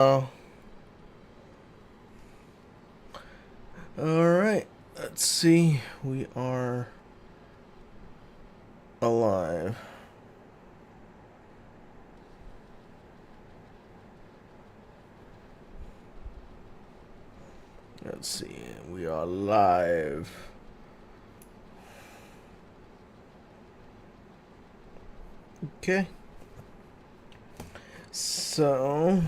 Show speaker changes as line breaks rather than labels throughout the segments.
Oh. Alright, let's see. We are alive. Let's see. We are live. Okay. So,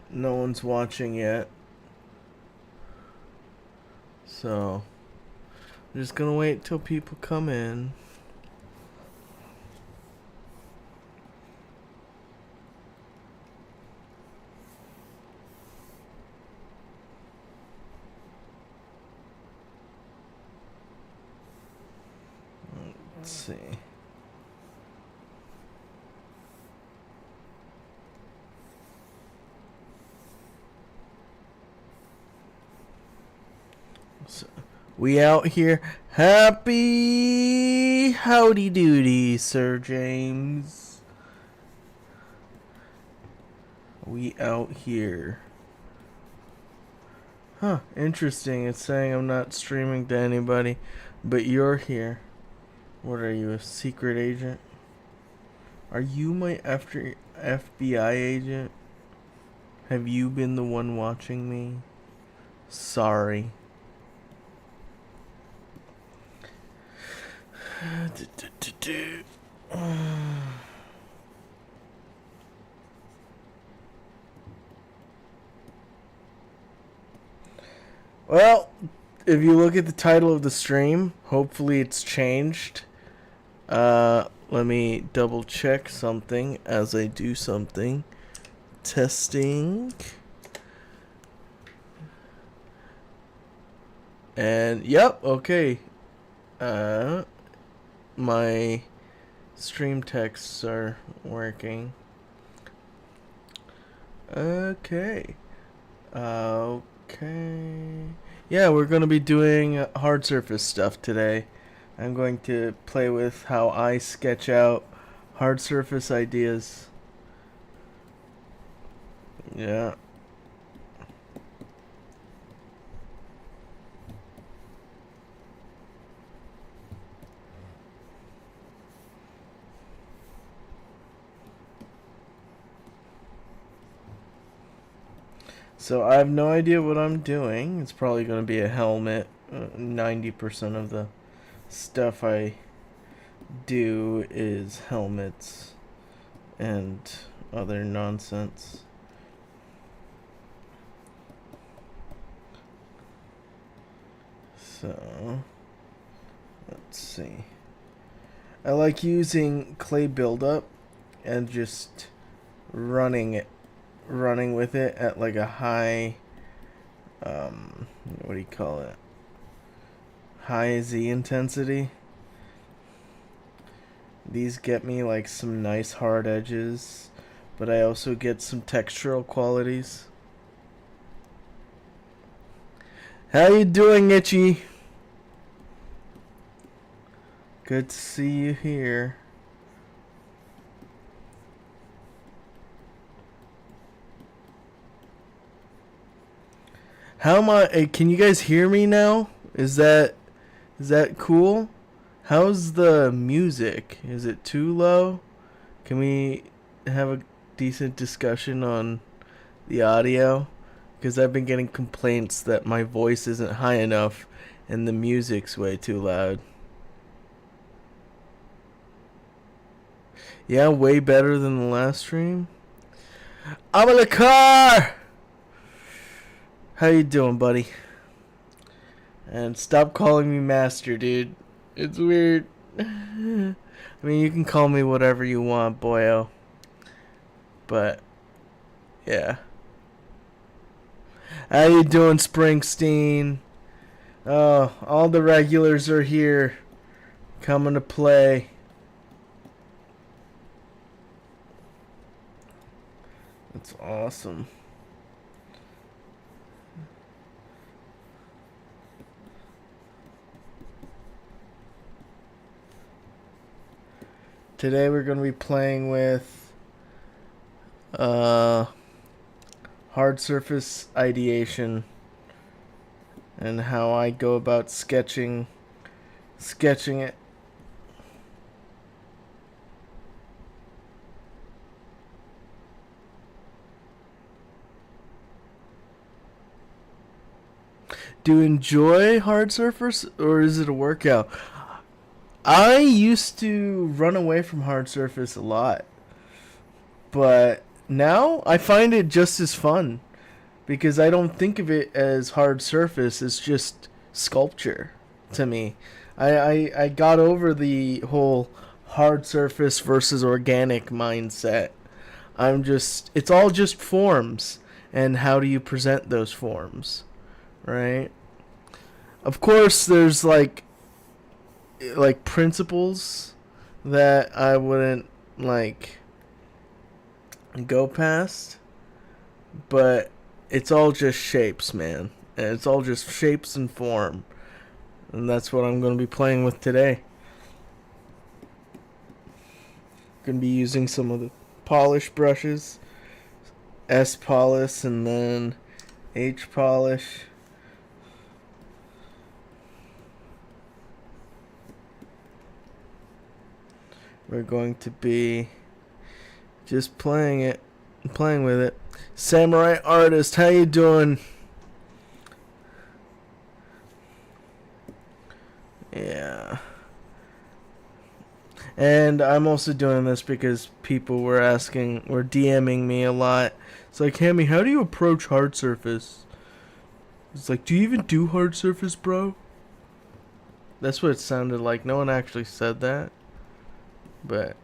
no one's watching yet. So, I'm just gonna wait till people come in. Let's see. So, we out here. Happy howdy doody, Sir James. We out here. Huh, interesting. It's saying I'm not streaming to anybody, but you're here. What are you, a secret agent? Are you my FBI agent? Have you been the one watching me? Sorry. Well, if you look at the title of the stream, hopefully it's changed. Let me double check something as I do something. Testing. And yep, okay. My stream texts are working. Okay. Okay. Yeah, we're going to be doing Hardsurface stuff today. I'm going to play with how I sketch out Hardsurface ideas. Yeah. So I have no idea what I'm doing. It's probably going to be a helmet. 90% of the stuff I do is helmets and other nonsense. So, let's see. I like using clay buildup and just running with it at like a high, what do you call it? High Z intensity. These get me like some nice hard edges, but I also get some textural qualities. How you doing, Itchy? Good to see you here. How am I? Can you guys hear me now? Is that cool? How's the music? Is it too low? Can we have a decent discussion on the audio? Because I've been getting complaints that my voice isn't high enough and the music's way too loud. Yeah, way better than the last stream. I'm in the car! How you doing, buddy? And stop calling me master, dude. It's weird. I mean, you can call me whatever you want, boyo. But, yeah. How you doing, Springsteen? Oh, all the regulars are here. Coming to play. That's awesome. Today we're going to be playing with hard surface ideation and how I go about sketching it. Do you enjoy hard surface or is it a workout? I used to run away from hard surface a lot, but now I find it just as fun because I don't think of it as hard surface. It's just sculpture to me. I got over the whole hard surface versus organic mindset. It's all just forms, and how do you present those forms, right? Of course, there's like principles that I wouldn't like go past, but it's all just shapes, man. And it's all just shapes and form. And that's what I'm going to be playing with today. Going to be using some of the polish brushes, S polish and then H polish. We're going to be just playing with it. Samurai Artist, how you doing? Yeah. And I'm also doing this because people were DMing me a lot. It's like, Hammy, how do you approach hard surface? It's like, do you even do hard surface, bro? That's what it sounded like. No one actually said that. But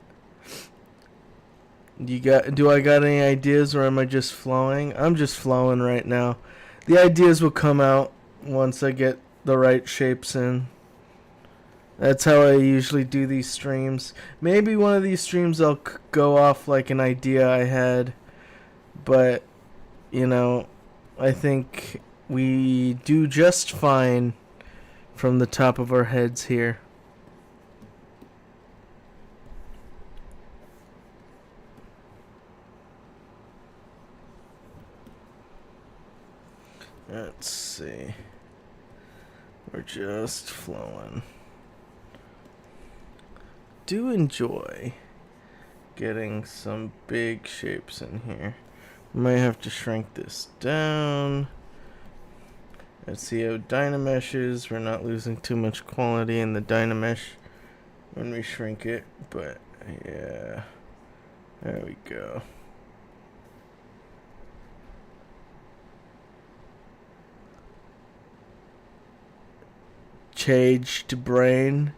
do I got any ideas or am I just flowing? I'm just flowing right now. The ideas will come out once I get the right shapes in. That's how I usually do these streams. Maybe one of these streams I'll go off like an idea I had. But, I think we do just fine from the top of our heads here. Let's see. We're just flowing. Do enjoy getting some big shapes in here. Might have to shrink this down. Let's see how Dynamesh is. We're not losing too much quality in the Dynamesh when we shrink it, but yeah. There we go. Caged brain.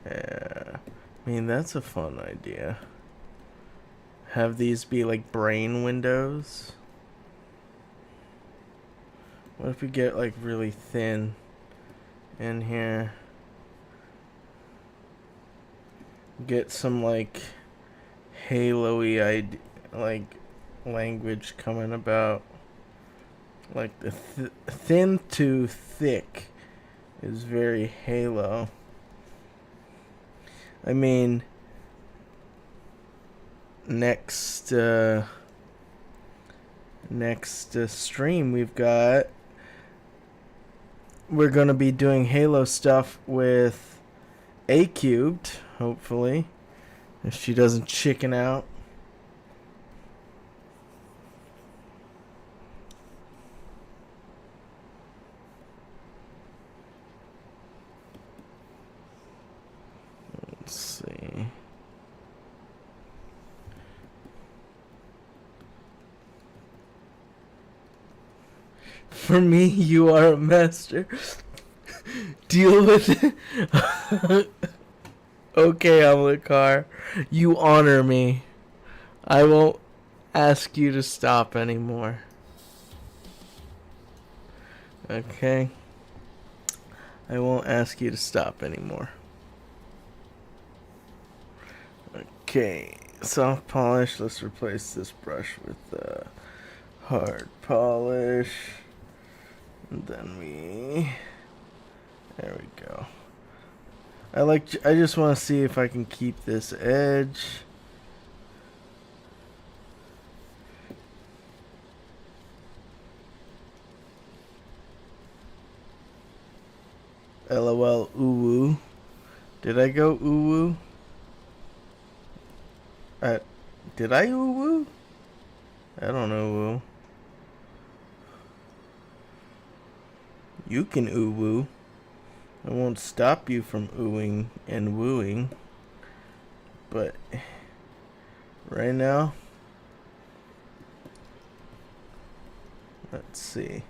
Yeah. I mean, that's a fun idea. Have these be like brain windows. What if we get like really thin in here? Get some like halo-y like language coming about. Like the thin to thick is very Halo. I mean, next stream we're gonna be doing Halo stuff with A Cubed, hopefully, if she doesn't chicken out. Let's see. For me, you are a master. Deal with it. Okay, Amlikar. You honor me. I won't ask you to stop anymore. Okay? I won't ask you to stop anymore. Okay, soft polish. Let's replace this brush with hard polish. And then there we go. I just want to see if I can keep this edge. LOL ooh. Did I go ooh? Did I ooh? I don't know woo. You can ooh. I won't stop you from oohing and wooing. But right now, let's see.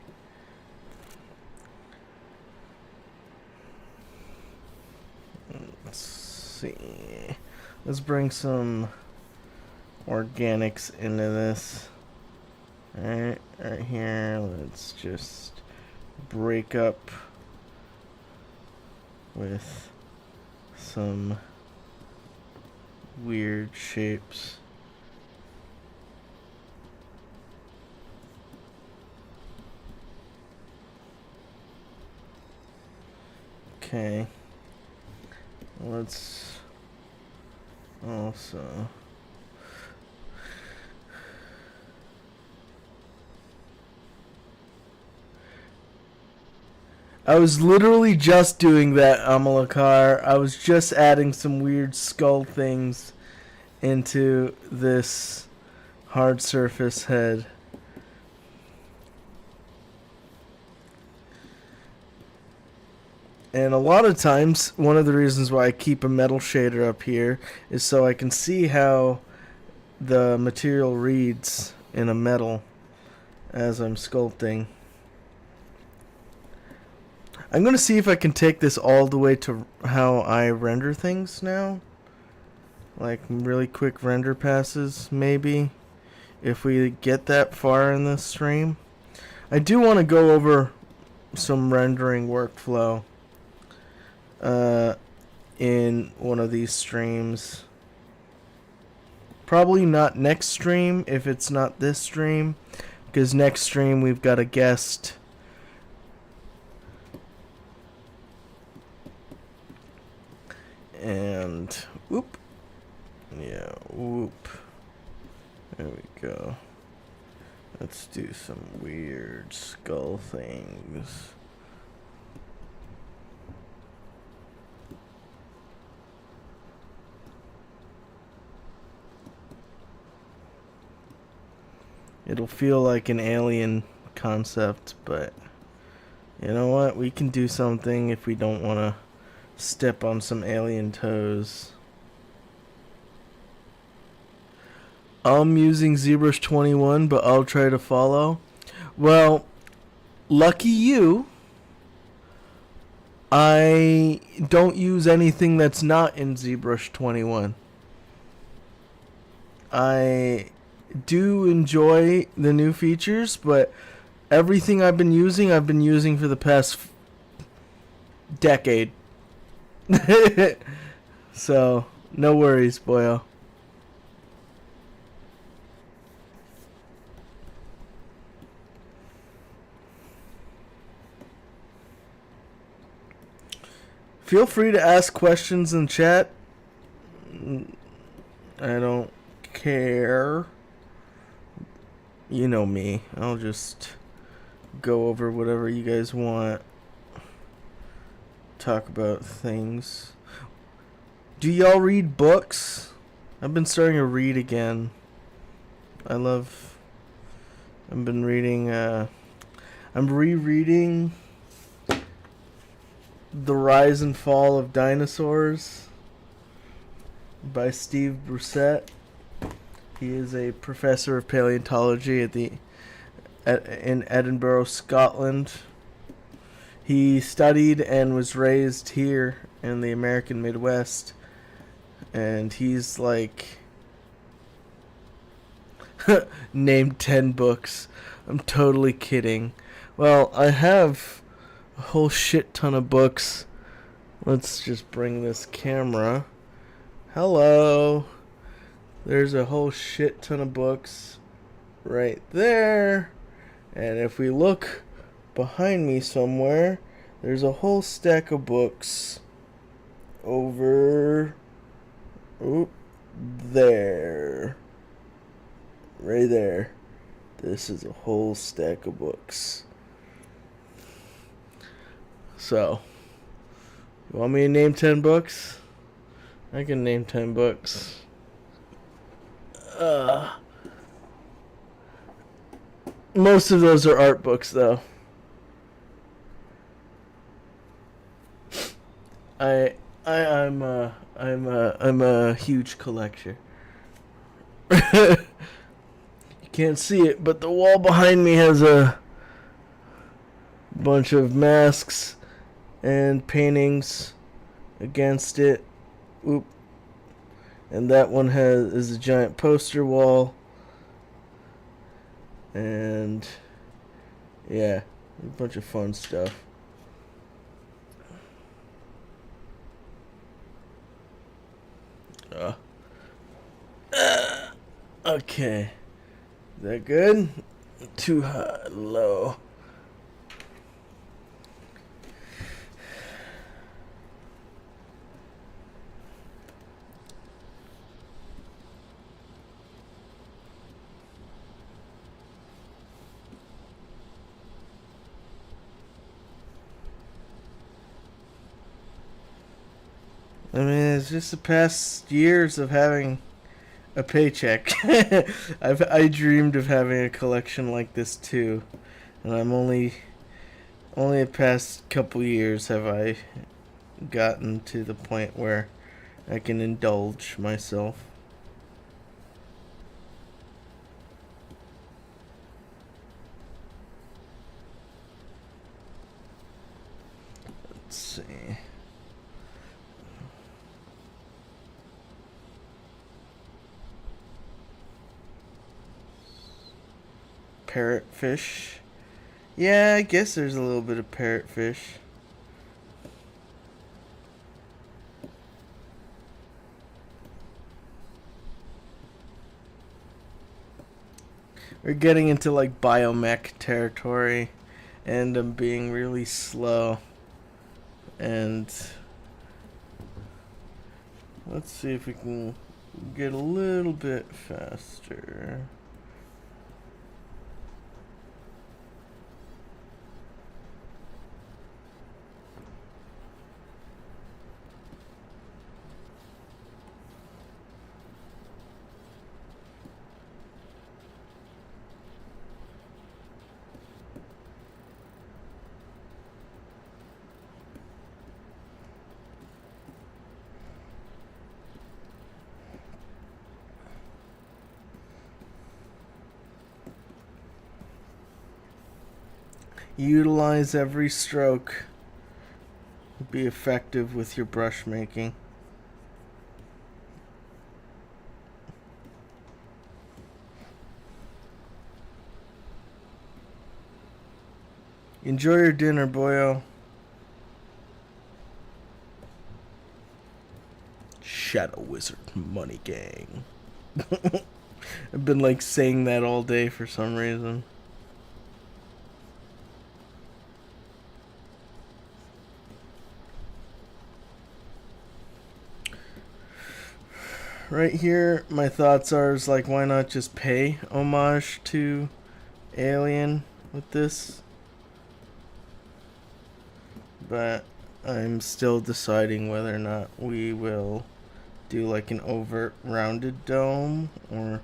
Let's bring some organics into this. Alright, right here. Let's just break up with some weird shapes. Okay. Let's also I was literally just doing that, Amalakar. I was just adding some weird skull things into this Hardsurface head. And a lot of times, one of the reasons why I keep a metal shader up here is so I can see how the material reads in a metal as I'm sculpting. I'm going to see if I can take this all the way to how I render things now. Like really quick render passes, maybe. If we get that far in this stream. I do want to go over some rendering workflow in one of these streams. Probably not next stream if it's not this stream, because next stream we've got a guest. And whoop. Yeah, whoop. There we go. Let's do some weird skull things. It'll feel like an alien concept, but you know what? We can do something if we don't want to step on some alien toes. I'm using ZBrush 21, but I'll try to follow. Well, lucky you. I don't use anything that's not in ZBrush 21. I do enjoy the new features, but everything I've been using for the past decade. So, no worries, boyo. Feel free to ask questions in chat. I don't care. You know me. I'll just go over whatever you guys want. Talk about things. Do y'all read books? I've been starting to read again. I've been reading, I'm rereading The Rise and Fall of Dinosaurs by Steve Brusette. He is a professor of paleontology in Edinburgh, Scotland. He studied and was raised here in the American Midwest, and he's like named 10 books. I'm totally kidding. Well, I have a whole shit ton of books. Let's just bring this camera. Hello. There's a whole shit ton of books right there. And if we look behind me somewhere, there's a whole stack of books over there. Right there. This is a whole stack of books. So, Want me to name 10 books? I can name 10 books. Most of those are art books, though. I'm a huge collector. You can't see it, but the wall behind me has a bunch of masks and paintings against it. Oop. And that one is a giant poster wall. And yeah, a bunch of fun stuff. Okay. Is that good? Too high, low. I mean, it's just the past years of having a paycheck. I dreamed of having a collection like this too, and I'm only the past couple years have I gotten to the point where I can indulge myself. Let's see. Parrotfish. Yeah, I guess there's a little bit of parrotfish. We're getting into like biomech territory, and I'm being really slow. And let's see if we can get a little bit faster. Utilize every stroke. Be effective with your brush making. Enjoy your dinner, boyo. Shadow Wizard Money Gang. I've been like saying that all day for some reason. Right here, my thoughts are is like, why not just pay homage to Alien with this? But I'm still deciding whether or not we will do like an overt rounded dome or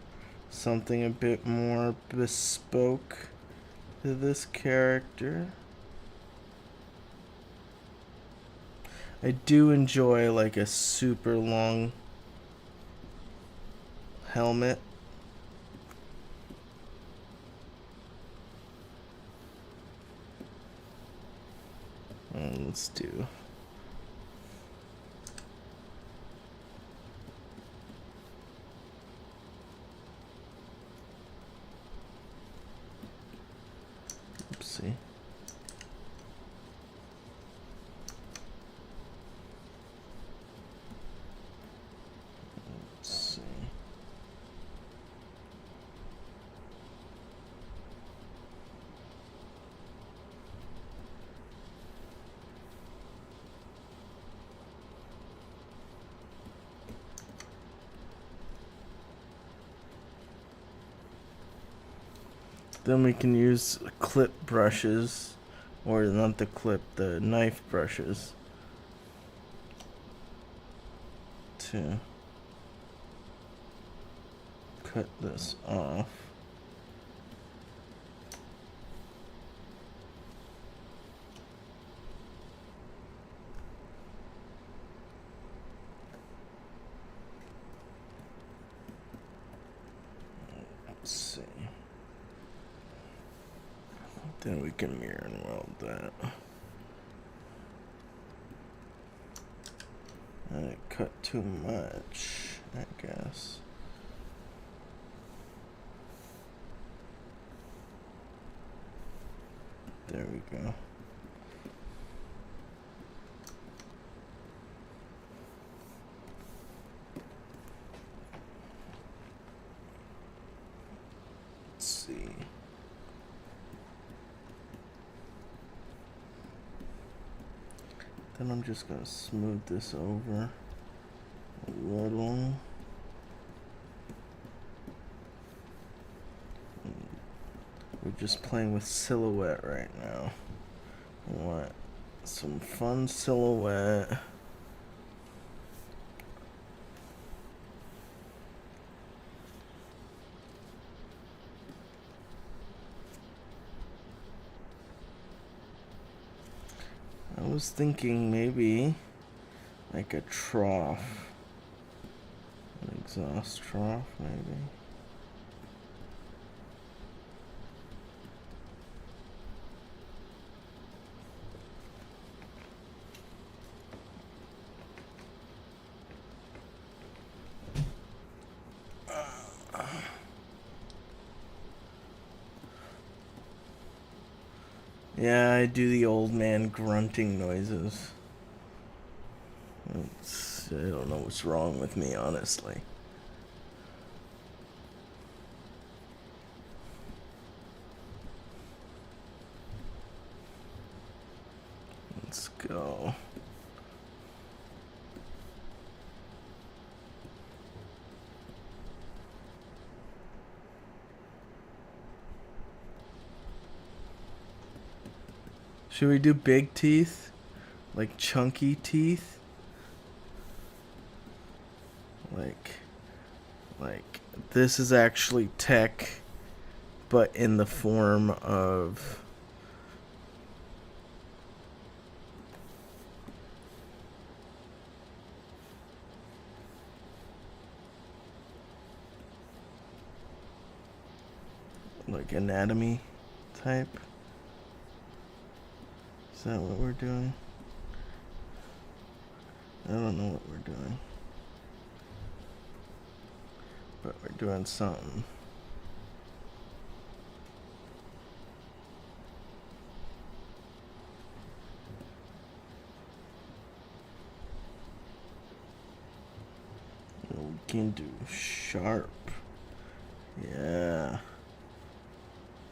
something a bit more bespoke to this character. I do enjoy like a super long helmet. Let's do oopsie. Let's see. Then we can use clip brushes, or not the clip, the knife brushes. to cut this off. Let's see. Then we can mirror and weld that. And it cut too much, I guess. There we go. Let's see. Then I'm just gonna smooth this over a little. We're just playing with silhouette right now. I want some fun silhouette. I was thinking maybe like a trough, an exhaust trough maybe. Yeah, I do the old man grunting noises. I don't know what's wrong with me, honestly. Let's go. Should we do big teeth? Like chunky teeth? Like this is actually tech, but in the form of like anatomy type. Is that what we're doing? I don't know what we're doing. But we're doing something. We can do sharp. Yeah.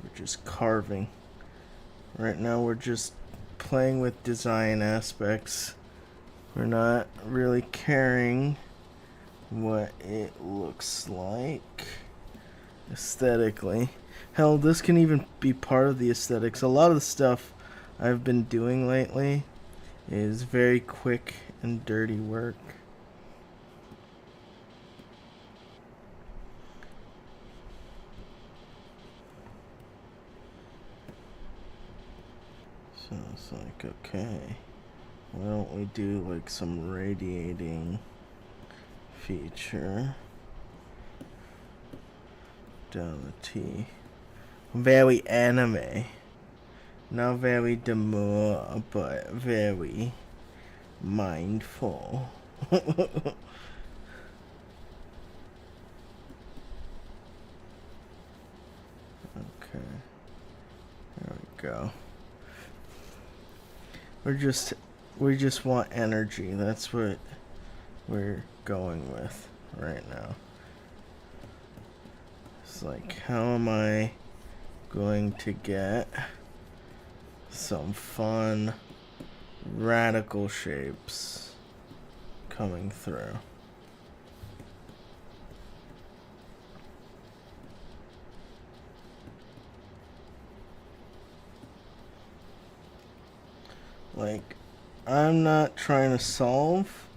We're just carving. Right now we're just playing with design aspects. We're not really caring what it looks like aesthetically. Hell, this can even be part of the aesthetics. A lot of the stuff I've been doing lately is very quick and dirty work. So it's like, okay, why don't we do like some radiating feature down the T. Very anime. Not very demure, but very mindful. Okay. There we go. We just want energy. That's what we're going with right now. It's like, how am I going to get some fun radical shapes coming through? Like, I'm not trying to solve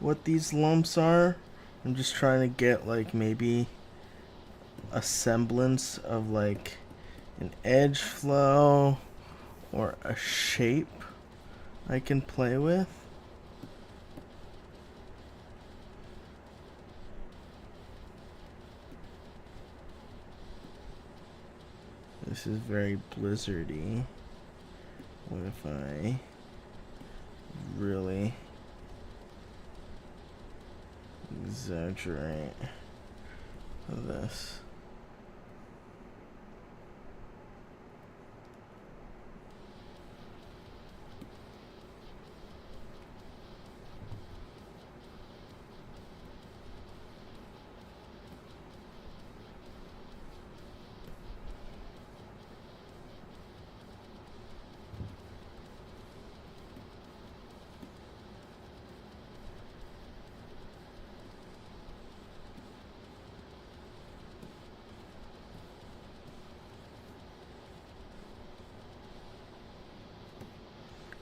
what these lumps are. I'm just trying to get like maybe a semblance of like an edge flow or a shape I can play with. This is very blizzardy. What if I really exaggerate this?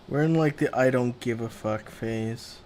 We're in like the I don't give a fuck phase.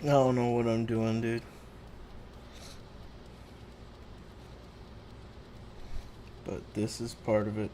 I don't know what I'm doing, dude. But this is part of it.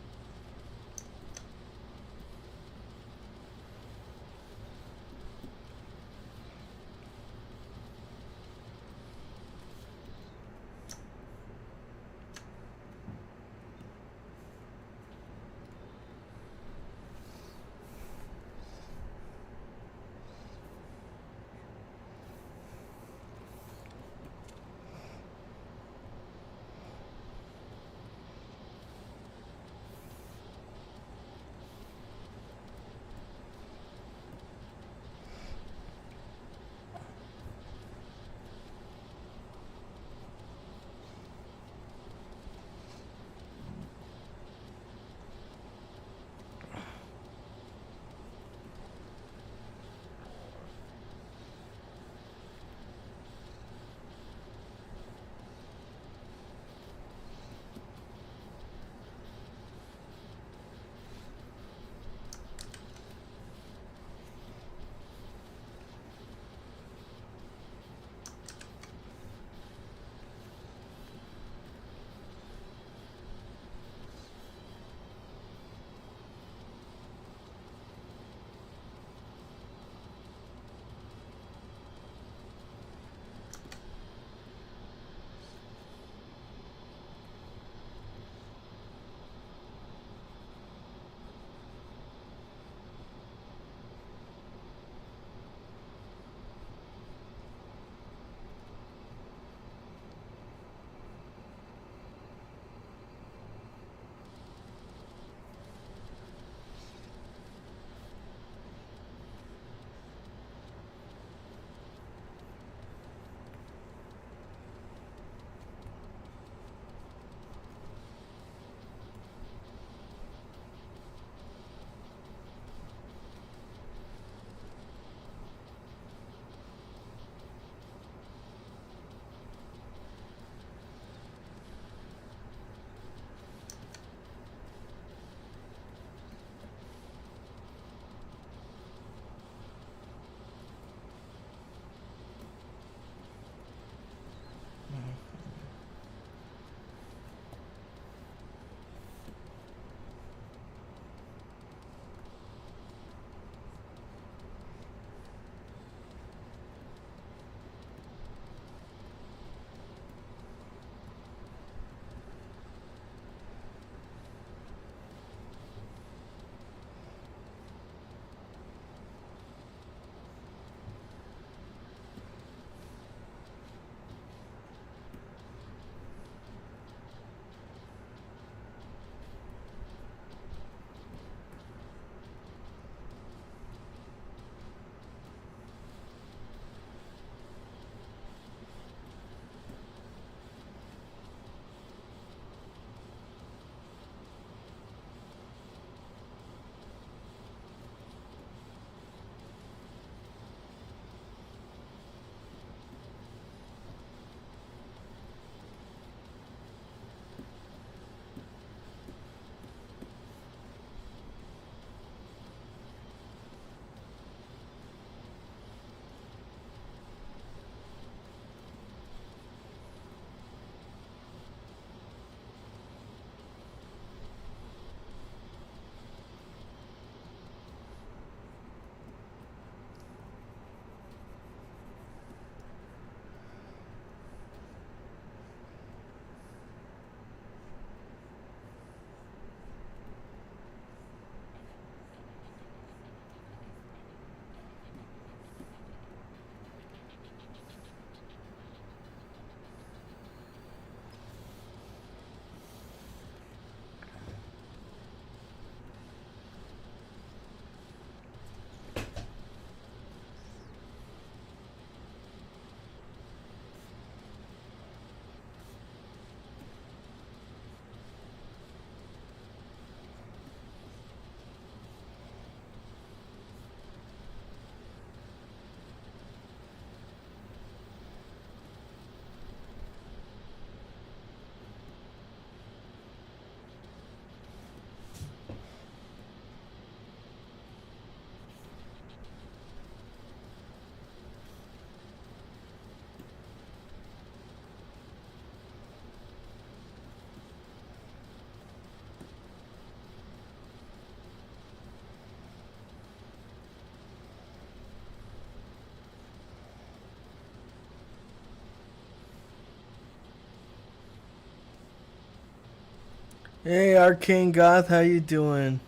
Hey, Arcane Goth, how you doing?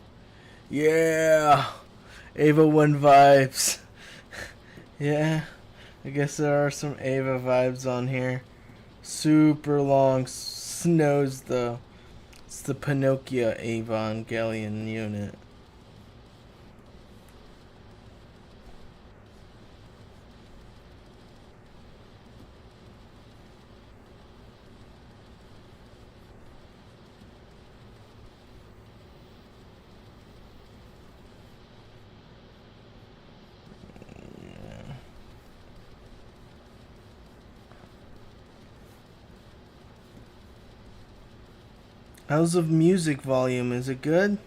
Yeah, Ava 1 vibes. Yeah, I guess there are some Ava vibes on here. Super long snows though. It's the Pinocchio Evangelion unit. How's the music volume? Is it good?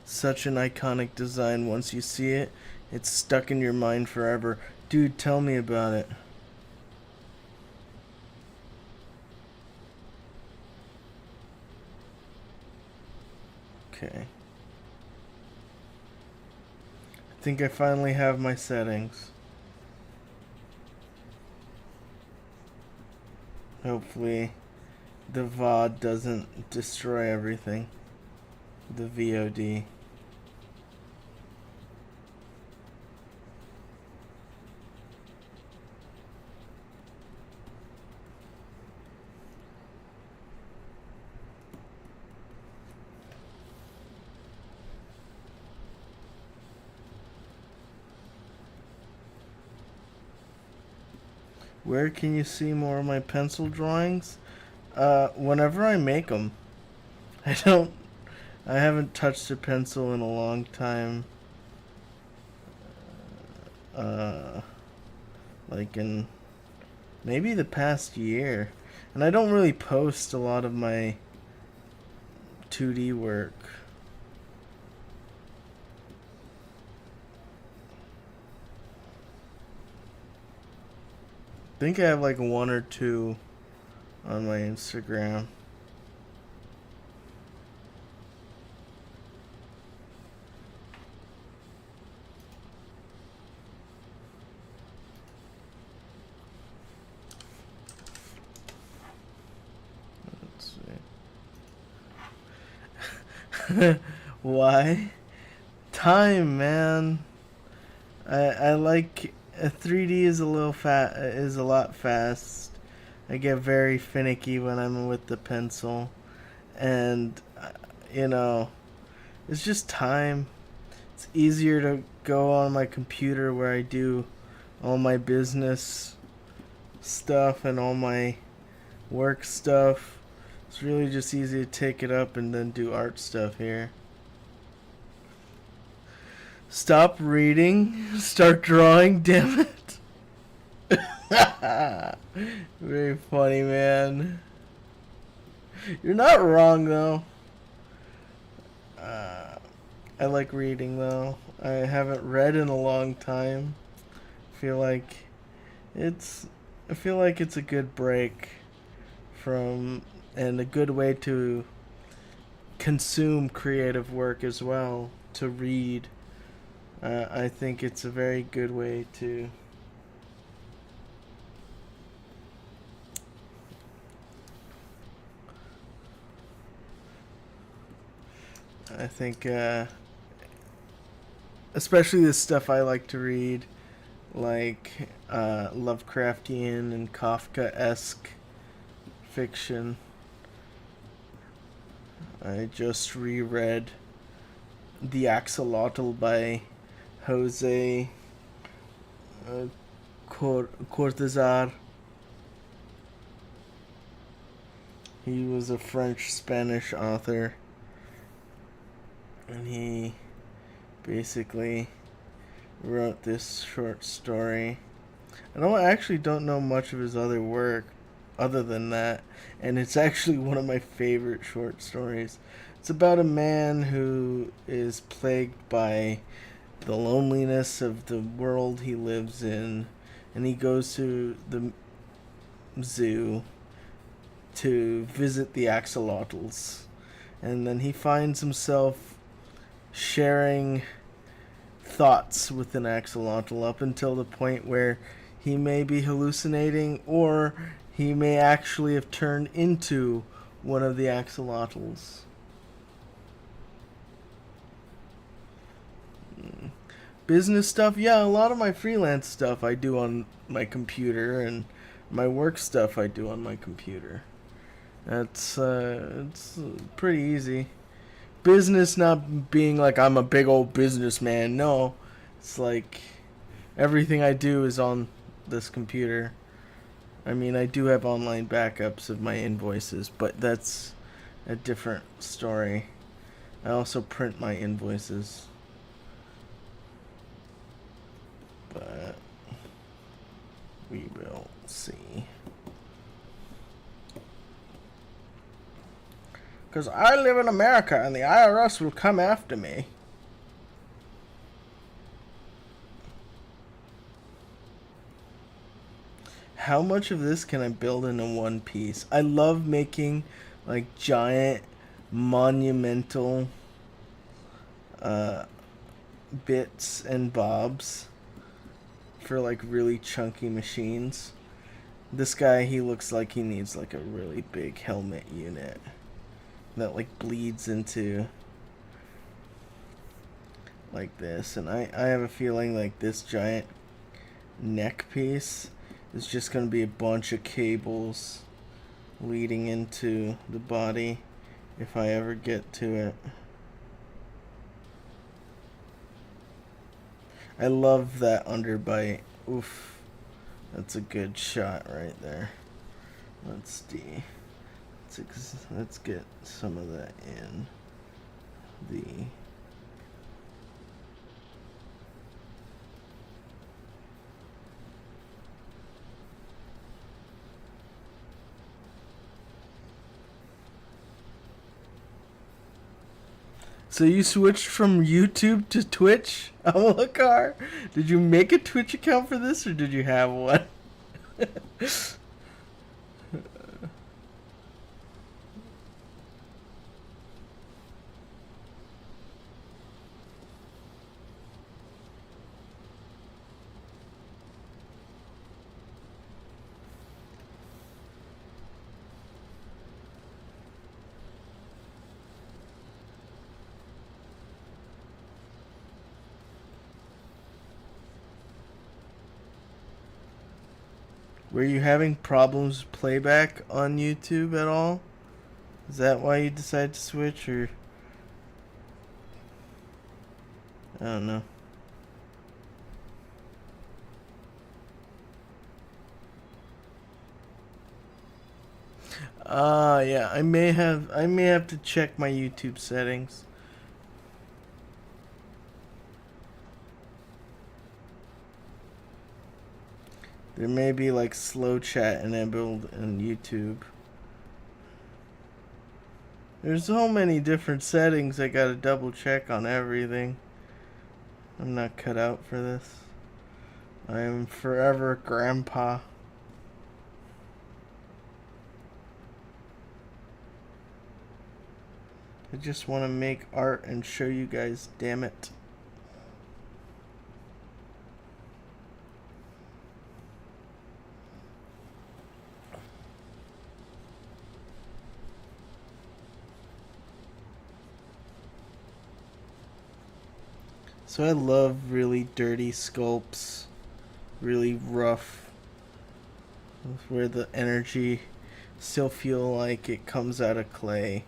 Such an iconic design. Once you see it, it's stuck in your mind forever. Dude, tell me about it. Okay. I think I finally have my settings. Hopefully the VOD doesn't destroy everything. The VOD. Where can you see more of my pencil drawings? Whenever I make them. I don't. I haven't touched a pencil in a long time. Uh, like in maybe the past year. And I don't really post a lot of my 2D work. I think I have like one or two on my Instagram. Let's see. Why? Time, man. I like 3D is a little is a lot fast. I get very finicky when I'm with the pencil, and you know, it's just time. It's easier to go on my computer where I do all my business stuff and all my work stuff. It's really just easy to take it up and then do art stuff here. Stop reading, start drawing, damn it. Very funny, man. You're not wrong, though. I like reading, though. I haven't read in a long time. Feel like it's I feel like it's a good break from and a good way to consume creative work as well, to read. I think it's a very good way to I think especially the stuff I like to read, like Lovecraftian and Kafka-esque fiction. I just reread The Axolotl by Jose Cortazar. He was a French-Spanish author, and he basically wrote this short story. I actually don't know much of his other work other than that, and it's actually one of my favorite short stories. It's about a man who is plagued by the loneliness of the world he lives in, and he goes to the zoo to visit the axolotls, and then he finds himself sharing thoughts with an axolotl up until the point where he may be hallucinating, or he may actually have turned into one of the axolotls. Business stuff, yeah, a lot of my freelance stuff I do on my computer, and my work stuff I do on my computer. That's it's pretty easy. Business not being like I'm a big old businessman. No, it's like everything I do is on this computer. I mean, I do have online backups of my invoices, but that's a different story. I also print my invoices. But we will see. Because I live in America and the IRS will come after me. How much of this can I build into one piece? I love making like giant monumental bits and bobs for like really chunky machines. This guy, he looks like he needs like a really big helmet unit that like bleeds into like this, and I have a feeling like this giant neck piece is just going to be a bunch of cables leading into the body if I ever get to it. I love that underbite. Oof. That's a good shot right there. Let's see. Let's get some of that in the... So you switched from YouTube to Twitch, Amalakar? Did you make a Twitch account for this, or did you have one? Were you having problems with playback on YouTube at all? Is that why you decided to switch, or... I don't know. Yeah, I may have to check my YouTube settings. There may be like slow chat enabled in YouTube. There's so many different settings I gotta double check on everything. I'm not cut out for this. I am forever grandpa. I just want to make art and show you guys, damn it. So I love really dirty sculpts, really rough, where the energy still feel like it comes out of clay.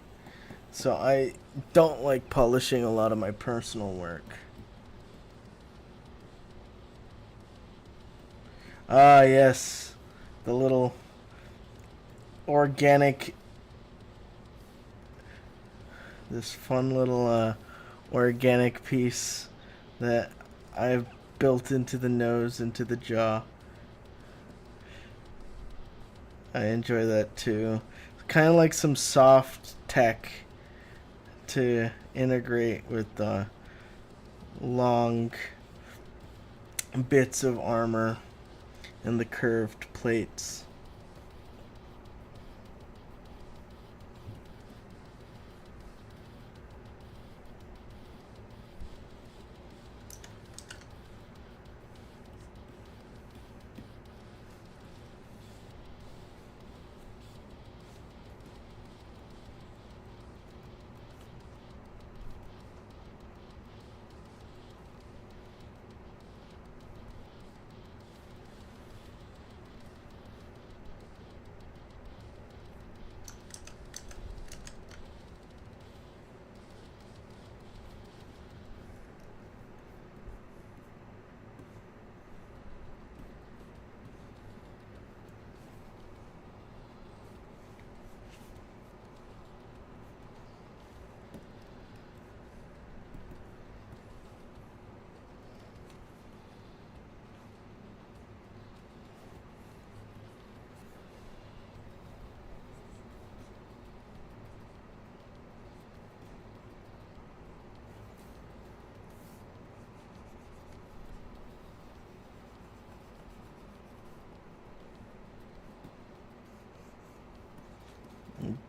So I don't like polishing a lot of my personal work. Ah, yes, the little organic, this fun little organic piece that I've built into the nose, into the jaw. I enjoy that too. Kind of like some soft tech to integrate with the long bits of armor and the curved plates.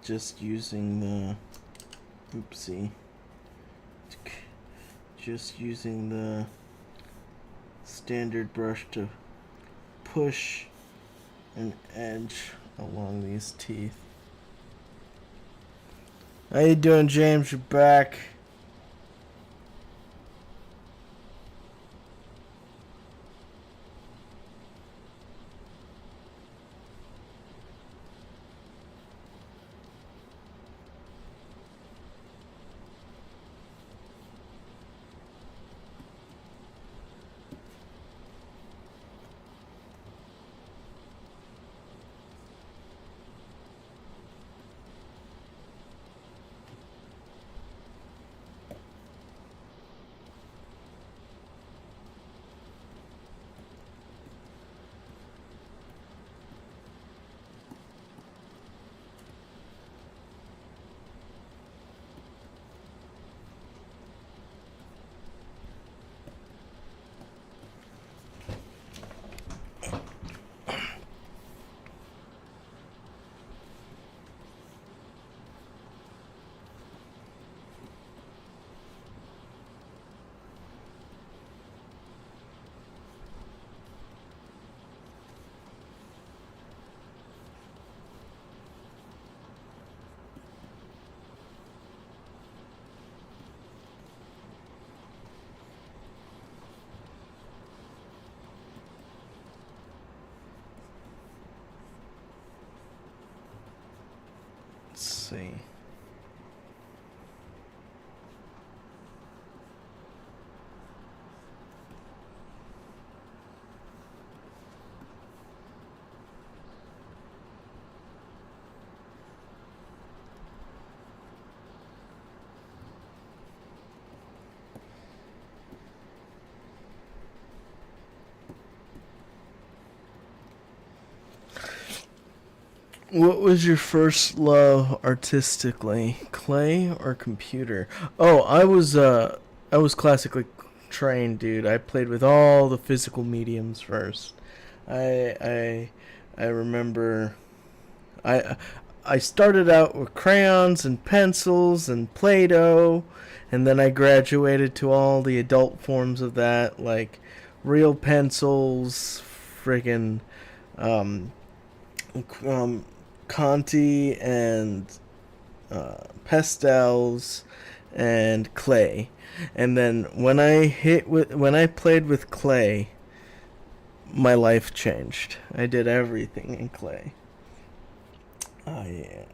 just using the oopsie. Just using the standard brush to push an edge along these teeth. How you doing, James? You're back. Let's see. What was your first love artistically, clay or computer? Oh, I was classically trained, dude. I played with all the physical mediums first. I remember I I started out with crayons and pencils and Play-Doh, and then I graduated to all the adult forms of that, like real pencils, friggin' um, um, Conti and pastels and clay. And then when I played with clay, my life changed. I did everything in clay. Oh yeah.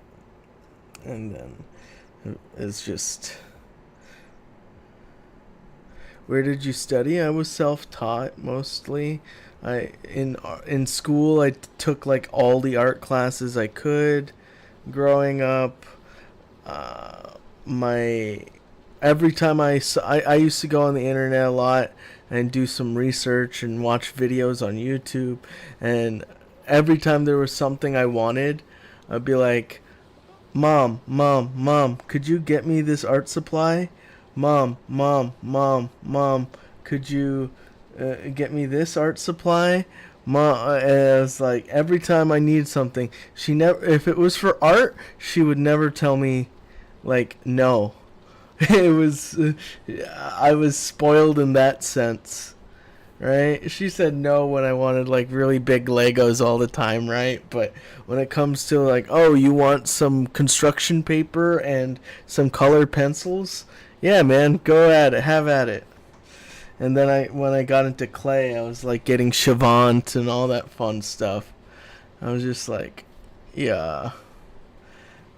And then it's just, where did you study? I was self-taught mostly. In school I took like all the art classes I could growing up. My every time I used to go on the internet a lot and do some research and watch videos on YouTube, and every time there was something I wanted, I'd be like, Mom, could you get me this art supply? Mom, could you get me this art supply? Mom, and it was like every time I needed something, she never. If it was for art, she would never tell me, like, no. It was, I was spoiled in that sense, right? She said no when I wanted like really big Legos all the time, right? But when it comes to like, oh, you want some construction paper and some colored pencils? Yeah, man, go at it, have at it. And then when I got into clay, I was like getting Chavant and all that fun stuff. I was just like, yeah,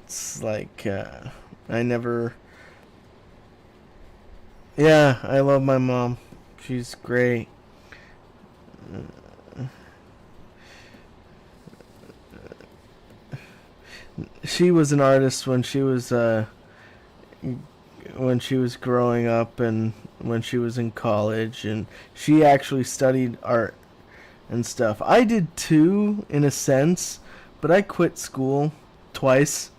it's like I never. Yeah, I love my mom. She's great. She was an artist when she was growing up and when she was in college, and she actually studied art and stuff. I did too, in a sense, but I quit school twice.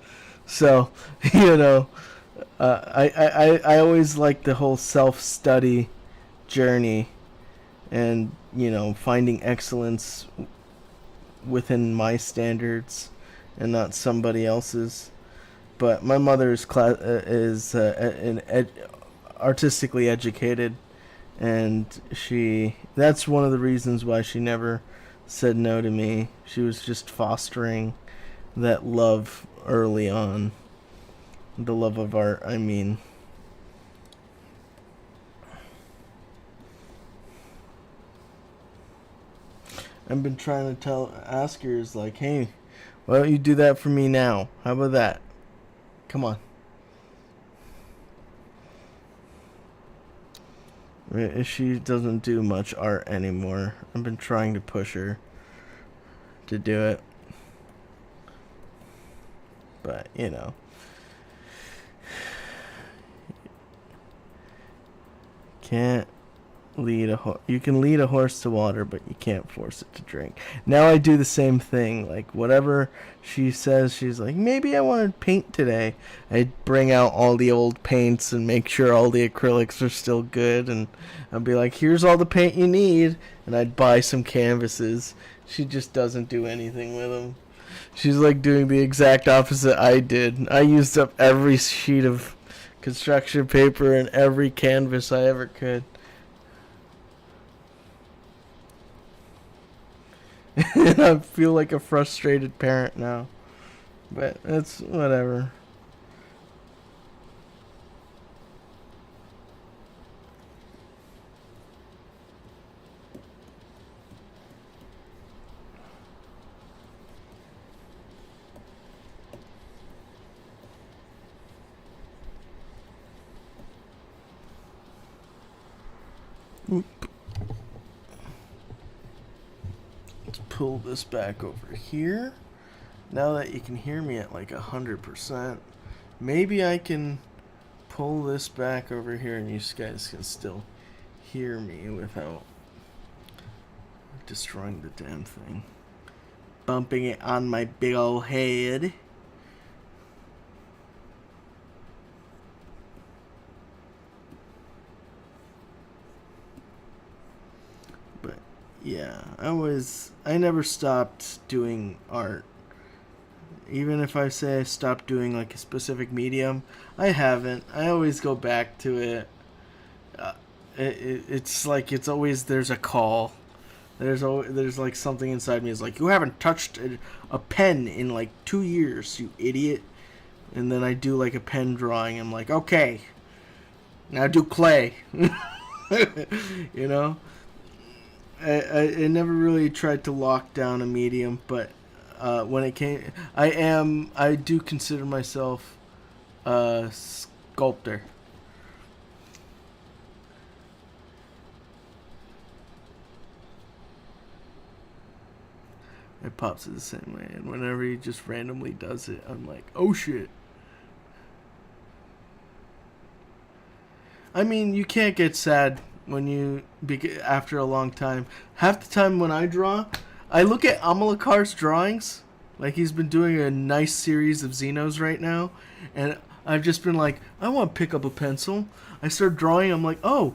So, you know, I always liked the whole self-study journey and, you know, finding excellence within my standards and not somebody else's. But my mother is artistically educated, and that's one of the reasons why she never said no to me. She was just fostering that love early on. The love of art, I mean. I've been trying to ask her, is like, hey, why don't you do that for me now? How about that? Come on. She doesn't do much art anymore. I've been trying to push her to do it. But, you know. Can't lead a horse. You can lead a horse to water, but you can't force it to drink. Now I do the same thing. Like, whatever she says, she's like, maybe I want to paint today. I bring out all the old paints and make sure all the acrylics are still good, and I'd be like, here's all the paint you need, and I'd buy some canvases. She just doesn't do anything with them. She's like doing the exact opposite I did. I used up every sheet of construction paper and every canvas I ever could. And I feel like a frustrated parent now. But it's whatever. Oop. Let's pull this back over here. Now that you can hear me at like 100%, maybe I can pull this back over here and you guys can still hear me without destroying the damn thing. Bumping it on my big old head. But yeah, I never stopped doing art. Even if I say I stopped doing like a specific medium, I haven't. I always go back to it. It's like there's a call. There's like something inside me is like, you haven't touched a pen in like 2 years, you idiot. And then I do like a pen drawing. I'm like, okay, now do clay. You know, I never really tried to lock down a medium, but when it came, I do consider myself a sculptor. It pops it the same way, and whenever he just randomly does it, I'm like, oh shit. I mean, you can't get sad when after a long time. Half the time when I draw, I look at Amalakar's drawings, like he's been doing a nice series of Xenos right now, and I've just been like, I want to pick up a pencil. I start drawing, I'm like, oh,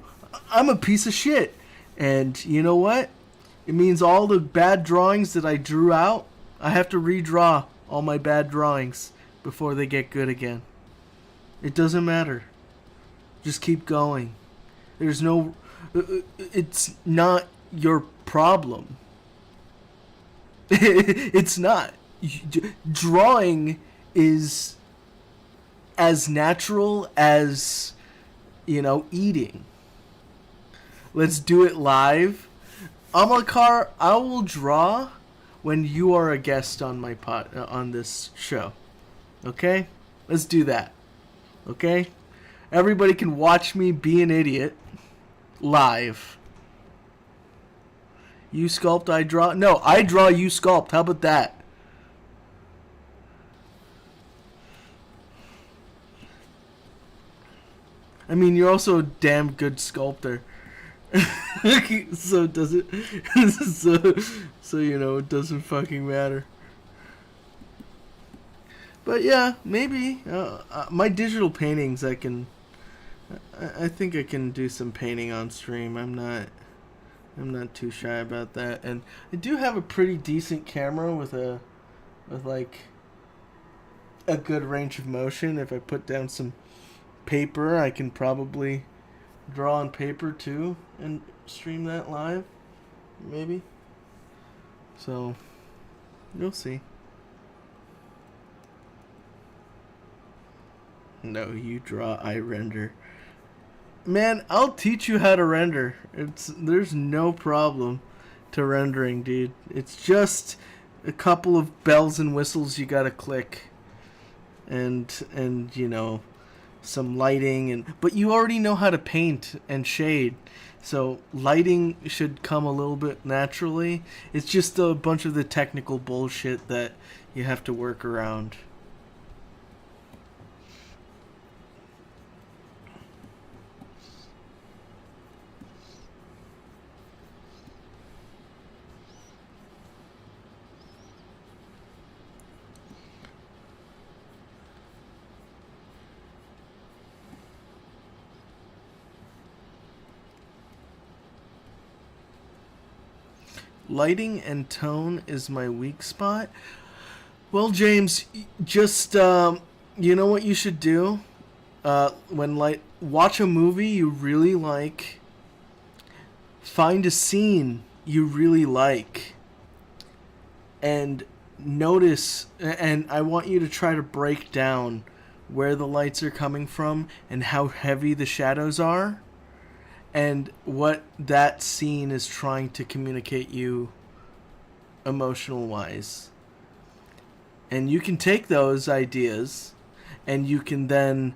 I'm a piece of shit. And you know what? It means all the bad drawings that I drew out, I have to redraw all my bad drawings before they get good again. It doesn't matter. Just keep going. There's no... It's not your problem. It's not. Drawing is as natural as, eating. Let's do it live. Amalakar, I will draw when you are a guest on my on this show. Okay? Let's do that. Okay? Everybody can watch me be an idiot live. You sculpt, I draw. No, I draw, you sculpt. How about that? I mean, you're also a damn good sculptor. So does it? so it doesn't fucking matter. But yeah, maybe my digital paintings. I think I can do some painting on stream. I'm not too shy about that, and I do have a pretty decent camera with like a good range of motion. If I put down some paper, I can probably draw on paper too and stream that live, maybe. So, you'll see. No, you draw, I render. Man, I'll teach you how to render. There's no problem to rendering, dude. It's just a couple of bells and whistles you gotta click, and you know, some lighting, but you already know how to paint and shade, so lighting should come a little bit naturally. It's just a bunch of the technical bullshit that you have to work around. Lighting and tone is my weak spot. Well, James, just you know what you should do? Watch a movie you really like. Find a scene you really like, and notice. And I want you to try to break down where the lights are coming from and how heavy the shadows are, and what that scene is trying to communicate you emotional wise. And you can take those ideas and you can then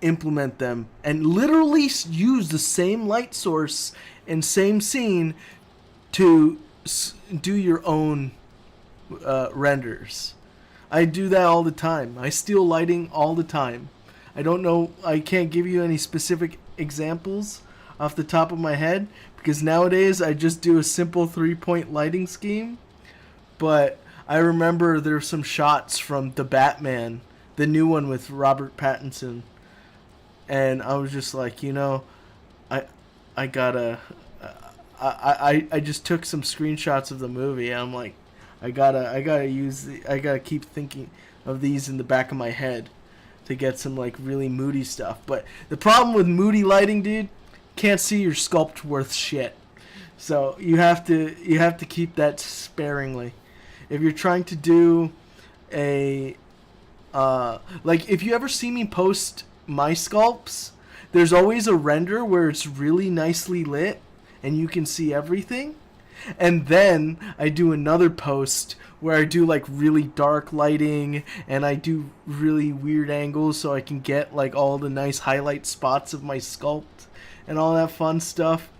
implement them and literally use the same light source and same scene to do your own renders. I do that all the time. I steal lighting all the time. I don't know, I can't give you any specific examples off the top of my head because nowadays I just do a simple 3-point lighting scheme. But I remember there's some shots from The Batman, the new one with Robert Pattinson, and I was just like, you know, I gotta I just took some screenshots of the movie and I'm like, I gotta keep thinking of these in the back of my head to get some like really moody stuff. But the problem with moody lighting, dude, can't see your sculpt worth shit. So you have to keep that sparingly. If you're trying to do a like if you ever see me post my sculpts, there's always a render where it's really nicely lit and you can see everything. And then I do another post where I do like really dark lighting and I do really weird angles so I can get like all the nice highlight spots of my sculpt and all that fun stuff.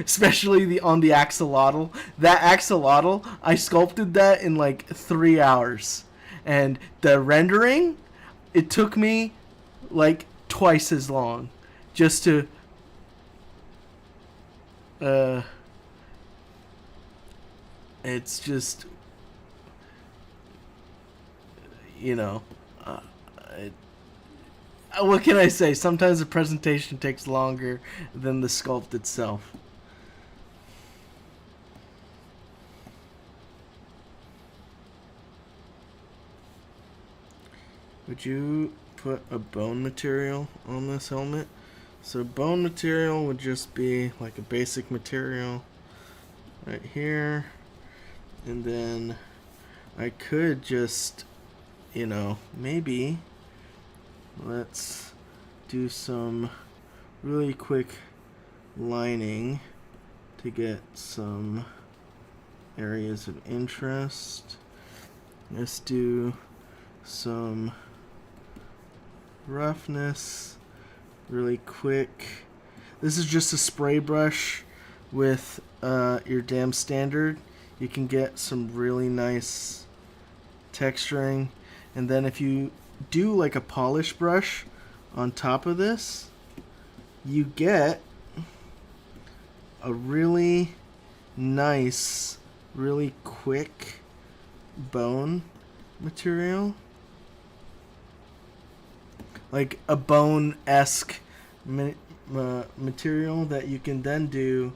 Especially on the axolotl. That axolotl, I sculpted that in like 3 hours. And the rendering, it took me like twice as long just to it's just, you know, what can I say? Sometimes the presentation takes longer than the sculpt itself. Would you put a bone material on this helmet? So bone material would just be like a basic material right here. And then I could just, you know, maybe let's do some really quick lining to get some areas of interest. Let's do some roughness really quick. This is just a spray brush with your damn standard. You can get some really nice texturing, and then if you do like a polish brush on top of this, you get a really nice, really quick bone material, like a bone-esque material that you can then do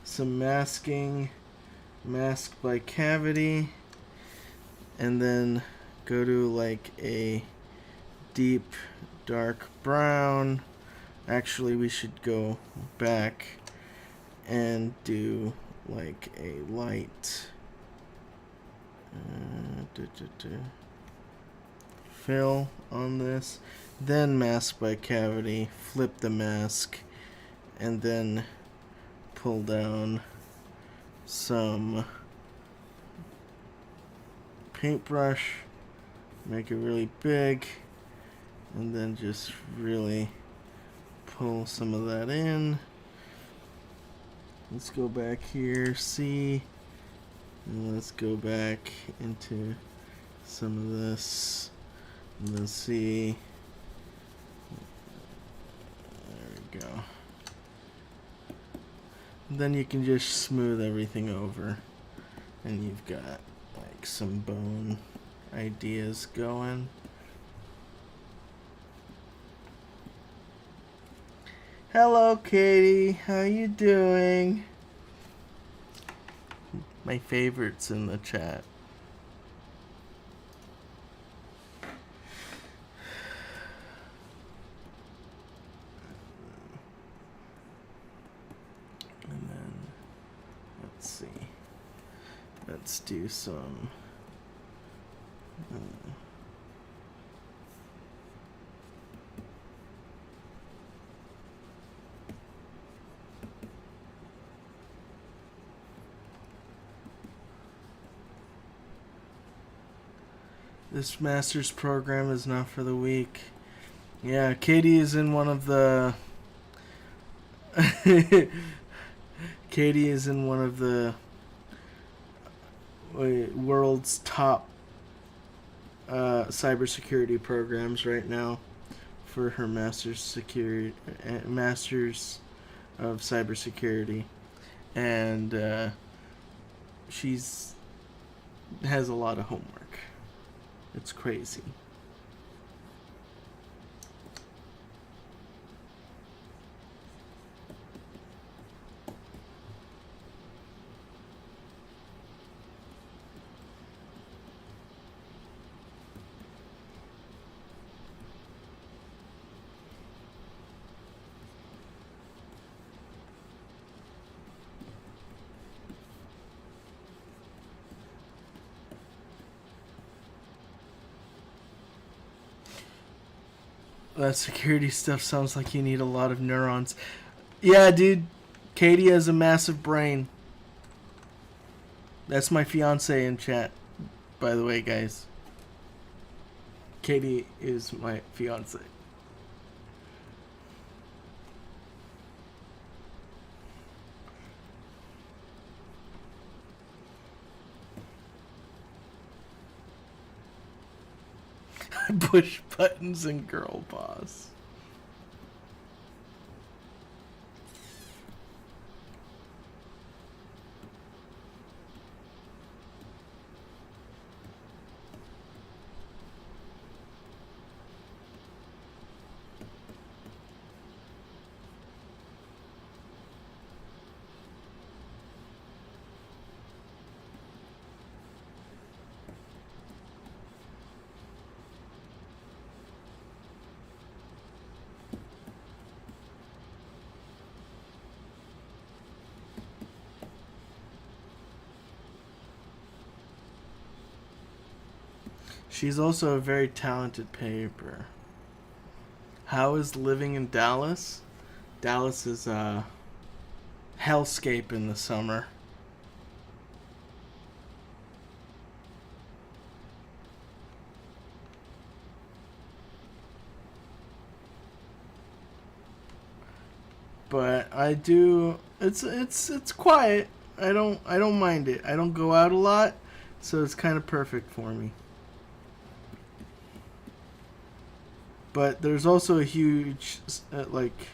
some masking, mask by cavity, and then go to like a deep dark brown. Actually, we should go back and do like a light fill on this, then mask by cavity, flip the mask, and then pull down some paintbrush, make it really big, and then just really pull some of that in. Let's go back here, see, and let's go back into some of this, and then see. There we go. And then you can just smooth everything over, and you've got like some bone ideas going. Hello, Katie. How you doing? My favorites in the chat. And then let's see. Let's do some. This master's program is not for the weak. Yeah, Katie is in one of the Katie is in one of the world's top cybersecurity programs right now for her master's of cybersecurity, and she's has a lot of homework. It's crazy. That security stuff sounds like you need a lot of neurons. Yeah, dude. Katie has a massive brain. That's my fiance in chat, by the way, guys. Katie is my fiance. Push buttons and girl boss. She's also a very talented paper. How is living in Dallas? Dallas is a hellscape in the summer. But I do. It's quiet. I don't mind it. I don't go out a lot, so it's kind of perfect for me. But there's also a huge like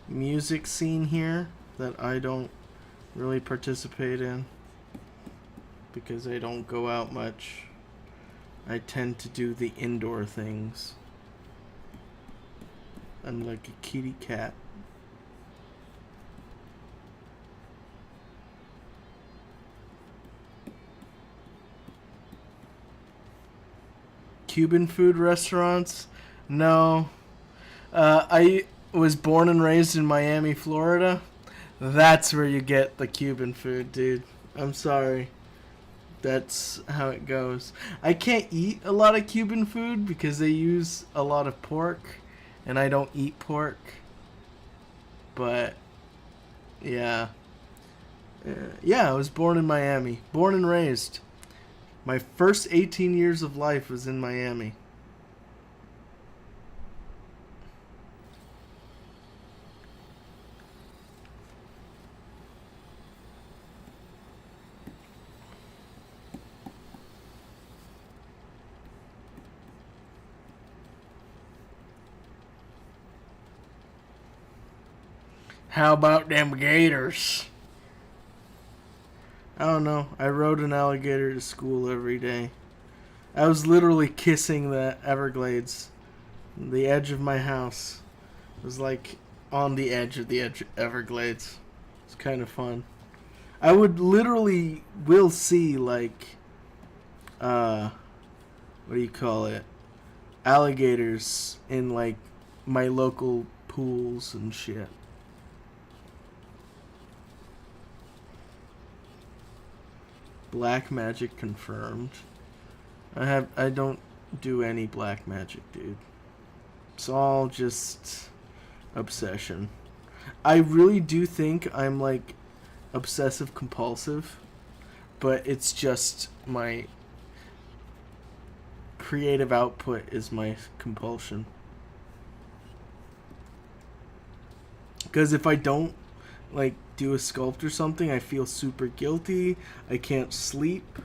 music scene here that I don't really participate in because I don't go out much. I tend to do the indoor things. I'm like a kitty cat. Cuban food restaurants? No. I was born and raised in Miami, Florida. That's where you get the Cuban food, dude. I'm sorry. That's how it goes. I can't eat a lot of Cuban food because they use a lot of pork, and I don't eat pork. But, yeah. Yeah, I was born in Miami. Born and raised. My first 18 years of life was in Miami. How about them gators? I don't know. I rode an alligator to school every day. I was literally kissing the Everglades. The edge of my house was like on the edge of the Everglades. It's kind of fun. I would literally will see like what do you call it? Alligators in like my local pools and shit. Black magic confirmed. I don't do any black magic, dude. It's all just obsession. I really do think I'm like obsessive compulsive, but it's just my creative output is my compulsion. Because if I don't like do a sculpt or something, I feel super guilty. I can't sleep.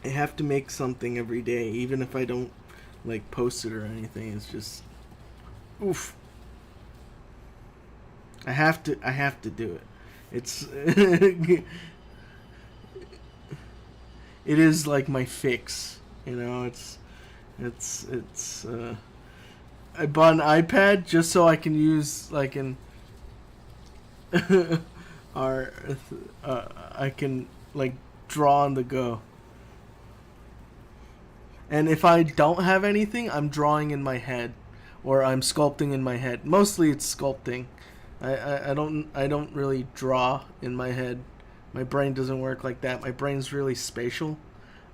I have to make something every day, even if I don't like post it or anything. It's just oof. I have to do it. It's it is like my fix, you know. It's I bought an iPad just so I can use like an our I can like draw on the go. And if I don't have anything, I'm drawing in my head, or I'm sculpting in my head. Mostly it's sculpting. I don't really draw in my head. My brain doesn't work like that. My brain's really spatial.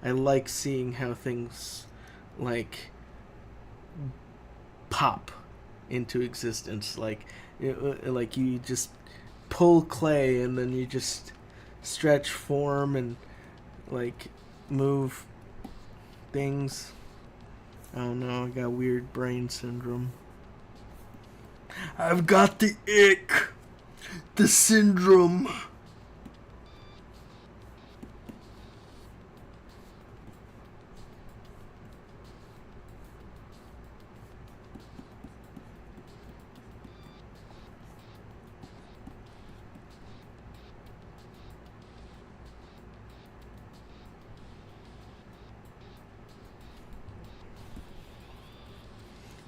I like seeing how things like pop into existence. Like you just pull clay and then you just stretch form and like move things. I don't know, I got weird brain syndrome. I've got the ick. The syndrome.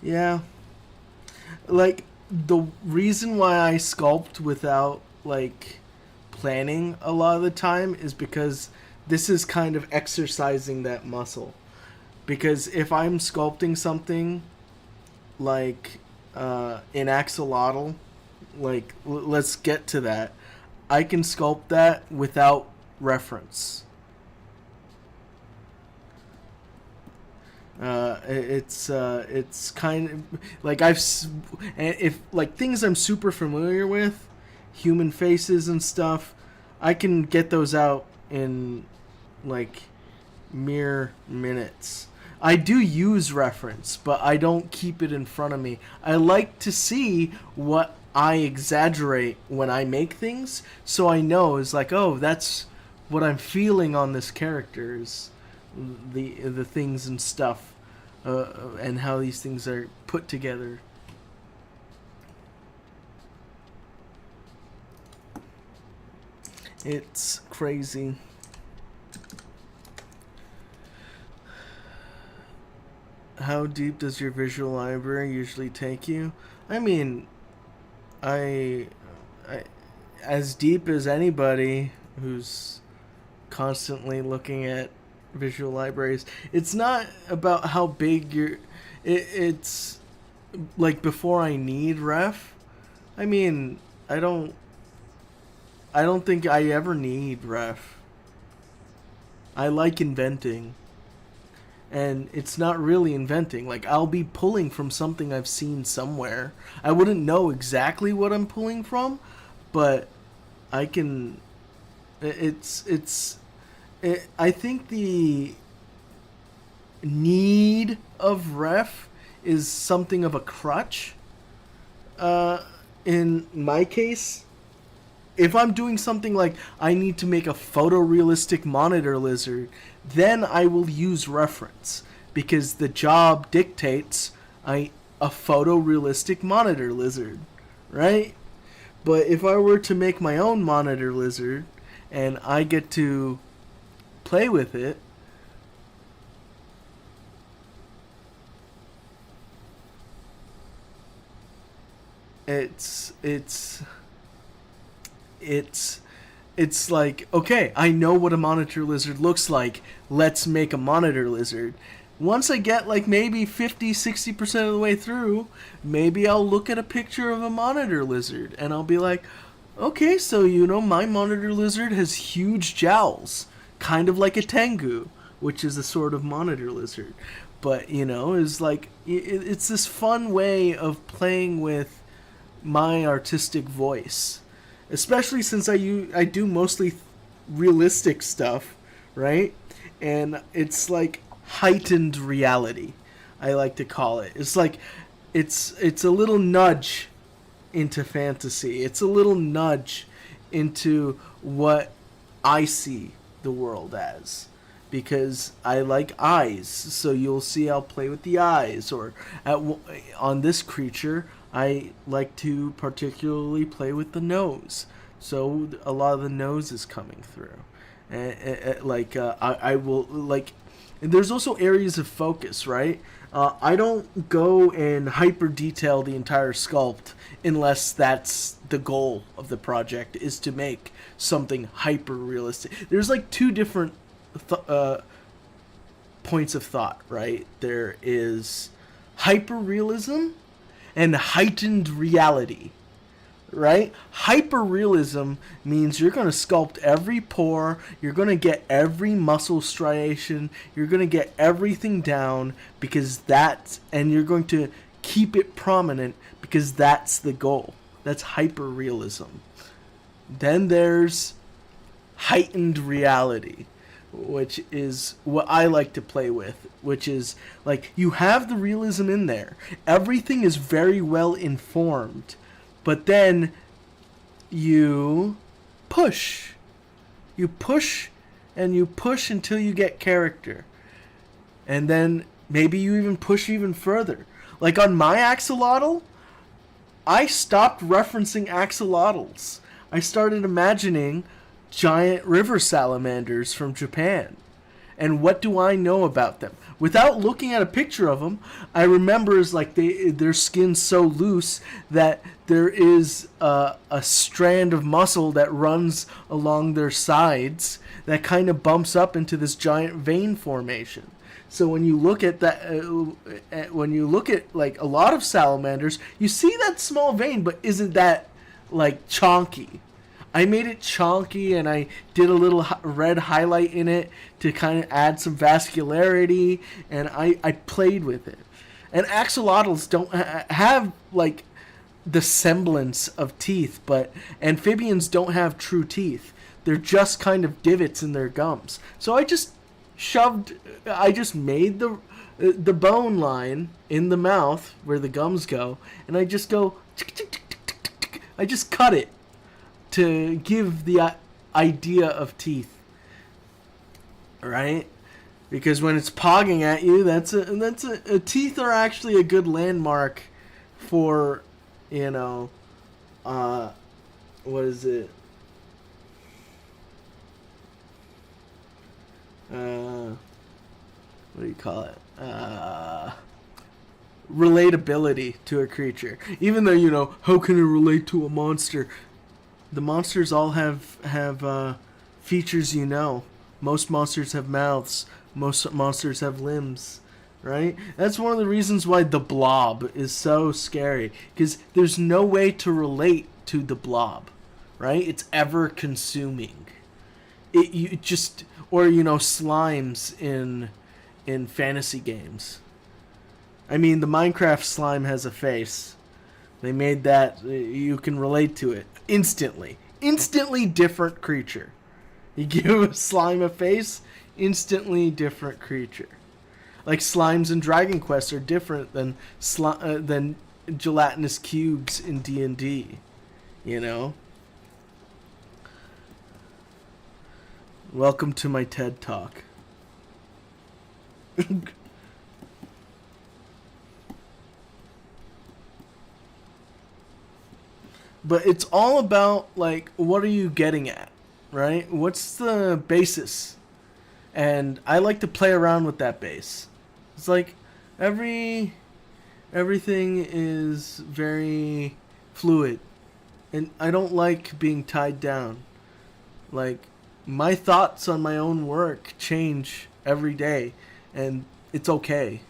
Yeah. Like, the reason why I sculpt without, like, planning a lot of the time is because this is kind of exercising that muscle. Because if I'm sculpting something, like, in axolotl, like, let's get to that. I can sculpt that without reference. It's kind of like if like things I'm super familiar with, human faces and stuff, I can get those out in like mere minutes. I do use reference, but I don't keep it in front of me. I like to see what I exaggerate when I make things, so I know it's like, oh, that's what I'm feeling on this character is the things and stuff, and how these things are put together. It's crazy. How deep does your visual library usually take you? I mean, I as deep as anybody who's constantly looking at visual libraries. It's not about how big it's like before I need ref. I mean, I don't. I don't think I ever need ref. I like inventing. And it's not really inventing. Like, I'll be pulling from something I've seen somewhere. I wouldn't know exactly what I'm pulling from, but I can. I think the need of ref is something of a crutch. In my case, if I'm doing something like I need to make a photorealistic monitor lizard, then I will use reference because the job dictates a photorealistic monitor lizard, right? But if I were to make my own monitor lizard and I get to play with it, it's like, okay, I know what a monitor lizard looks like. Let's make a monitor lizard. Once I get like maybe 50-60% of the way through, maybe I'll look at a picture of a monitor lizard and I'll be like, okay, so my monitor lizard has huge jowls, kind of like a tengu, which is a sort of monitor lizard. But is like it's this fun way of playing with my artistic voice, especially since I do mostly realistic stuff, right? And it's like heightened reality, I like to call it. It's like it's a little nudge into fantasy. It's a little nudge into what I see the world as, because I like eyes. So you'll see I'll play with the eyes, or on this creature I like to particularly play with the nose. So a lot of the nose is coming through. I will like. And there's also areas of focus, right? I don't go and hyper detail the entire sculpt unless that's the goal of the project, is to make something hyper realistic. There's like two different points of thought, right? There is hyper realism and heightened reality, right? Hyperrealism means you're going to sculpt every pore, you're going to get every muscle striation, you're going to get everything down and you're going to keep it prominent because that's the goal. That's hyperrealism. Then there's heightened reality, which is what I like to play with, which is like you have the realism in there. Everything is very well informed. But then you push. You push and you push until you get character. And then maybe you even push even further. Like on my axolotl, I stopped referencing axolotls. I started imagining giant river salamanders from Japan. And what do I know about them? Without looking at a picture of them, I remember is like their skin's so loose that there is a strand of muscle that runs along their sides that kind of bumps up into this giant vein formation. So when you look at that, when you look at like a lot of salamanders, you see that small vein, but isn't that like chonky? I made it chonky and I did a little red highlight in it to kind of add some vascularity, and I played with it. And axolotls don't have like the semblance of teeth, but amphibians don't have true teeth. They're just kind of divots in their gums. So I just made the bone line in the mouth where the gums go, and I just go, I just cut it to give the idea of teeth, right? Because when it's pogging at you, teeth are actually a good landmark for, what is it? What do you call it? Relatability to a creature. Even though, how can it relate to a monster? The monsters all have features. Most monsters have mouths. Most monsters have limbs, right? That's one of the reasons why the Blob is so scary, because there's no way to relate to the Blob, right? It's ever consuming. You just, or slimes in fantasy games. I mean, the Minecraft slime has a face. They made that, you can relate to it instantly. Instantly different creature. You give a slime a face, instantly different creature. Like slimes in Dragon Quest are different than gelatinous cubes in D&D. You know? Welcome to my TED Talk. But it's all about, like, what are you getting at, right? What's the basis? And I like to play around with that base. It's like everything is very fluid, and I don't like being tied down. Like, my thoughts on my own work change every day, and it's okay.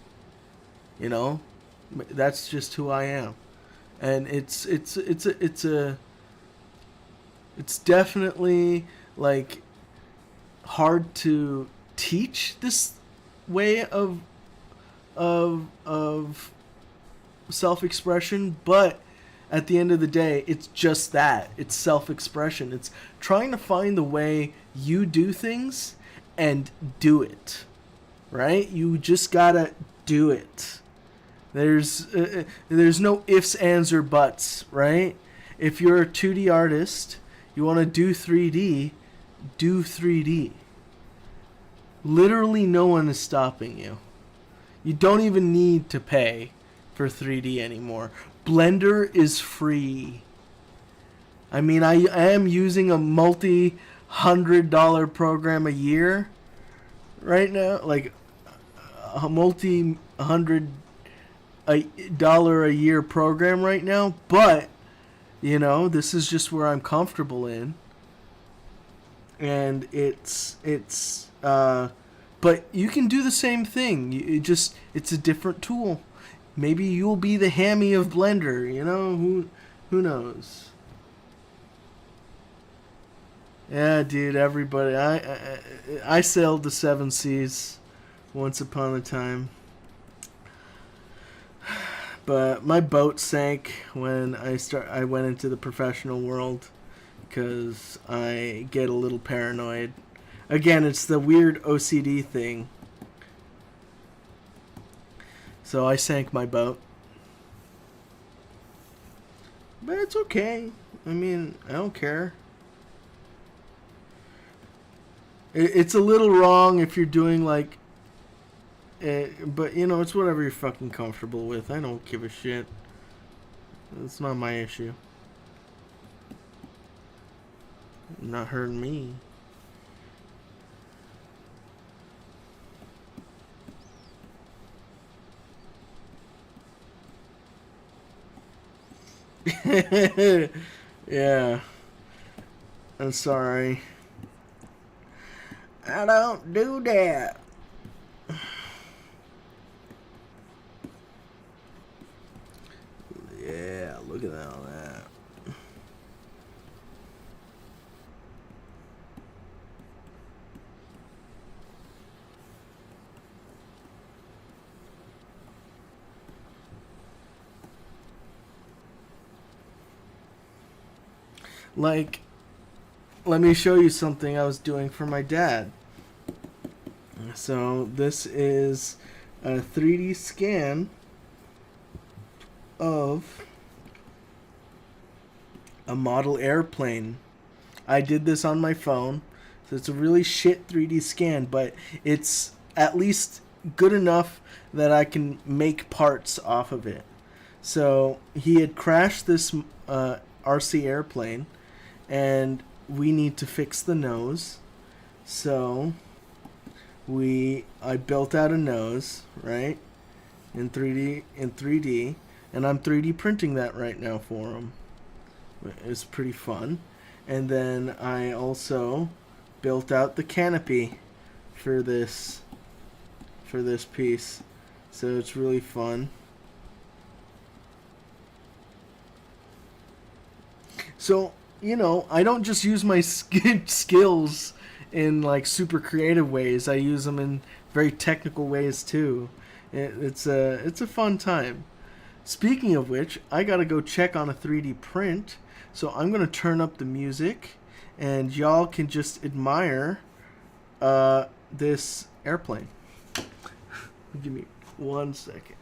That's just who I am. And it's definitely, like, hard to teach this way of self-expression, but at the end of the day, it's just that. It's self-expression. It's trying to find the way you do things and do it. Right? You just gotta do it. There's no ifs, ands, or buts, right? If you're a 2D artist, you want to do 3D, do 3D. Literally no one is stopping you. You don't even need to pay for 3D anymore. Blender is free. I mean, I am using a multi-$100 program a year right now, like a multi-$100 a year program right now, but this is just where I'm comfortable in, and it's but you can do the same thing. It's a different tool. Maybe you'll be the Hammy of Blender. Who knows? Yeah, dude. Everybody, I sailed the 7 seas once upon a time. But my boat sank when I went into the professional world, because I get a little paranoid. Again, it's the weird OCD thing. So I sank my boat. But it's okay. I mean, I don't care. It's a little wrong if you're doing, like, but it's whatever you're fucking comfortable with. I don't give a shit. It's not my issue. Not hurting me. Yeah. I'm sorry. I don't do that. Yeah, look at all that. Like, let me show you something I was doing for my dad. So this is a 3D scan of a model airplane. I did this on my phone, so it's a really shit 3D scan, but it's at least good enough that I can make parts off of it. So he had crashed this RC airplane, and we need to fix the nose. So I built out a nose, right, in 3D, and I'm 3D printing that right now for him. It's pretty fun. And then I also built out the canopy for this for this piece. So it's really fun. So, you know, I don't just use my skills in like super creative ways. I use them in very technical ways too. It's a fun time. Speaking of which, I gotta go check on a 3D print. So I'm gonna turn up the music, and y'all can just admire this airplane. Give me 1 second.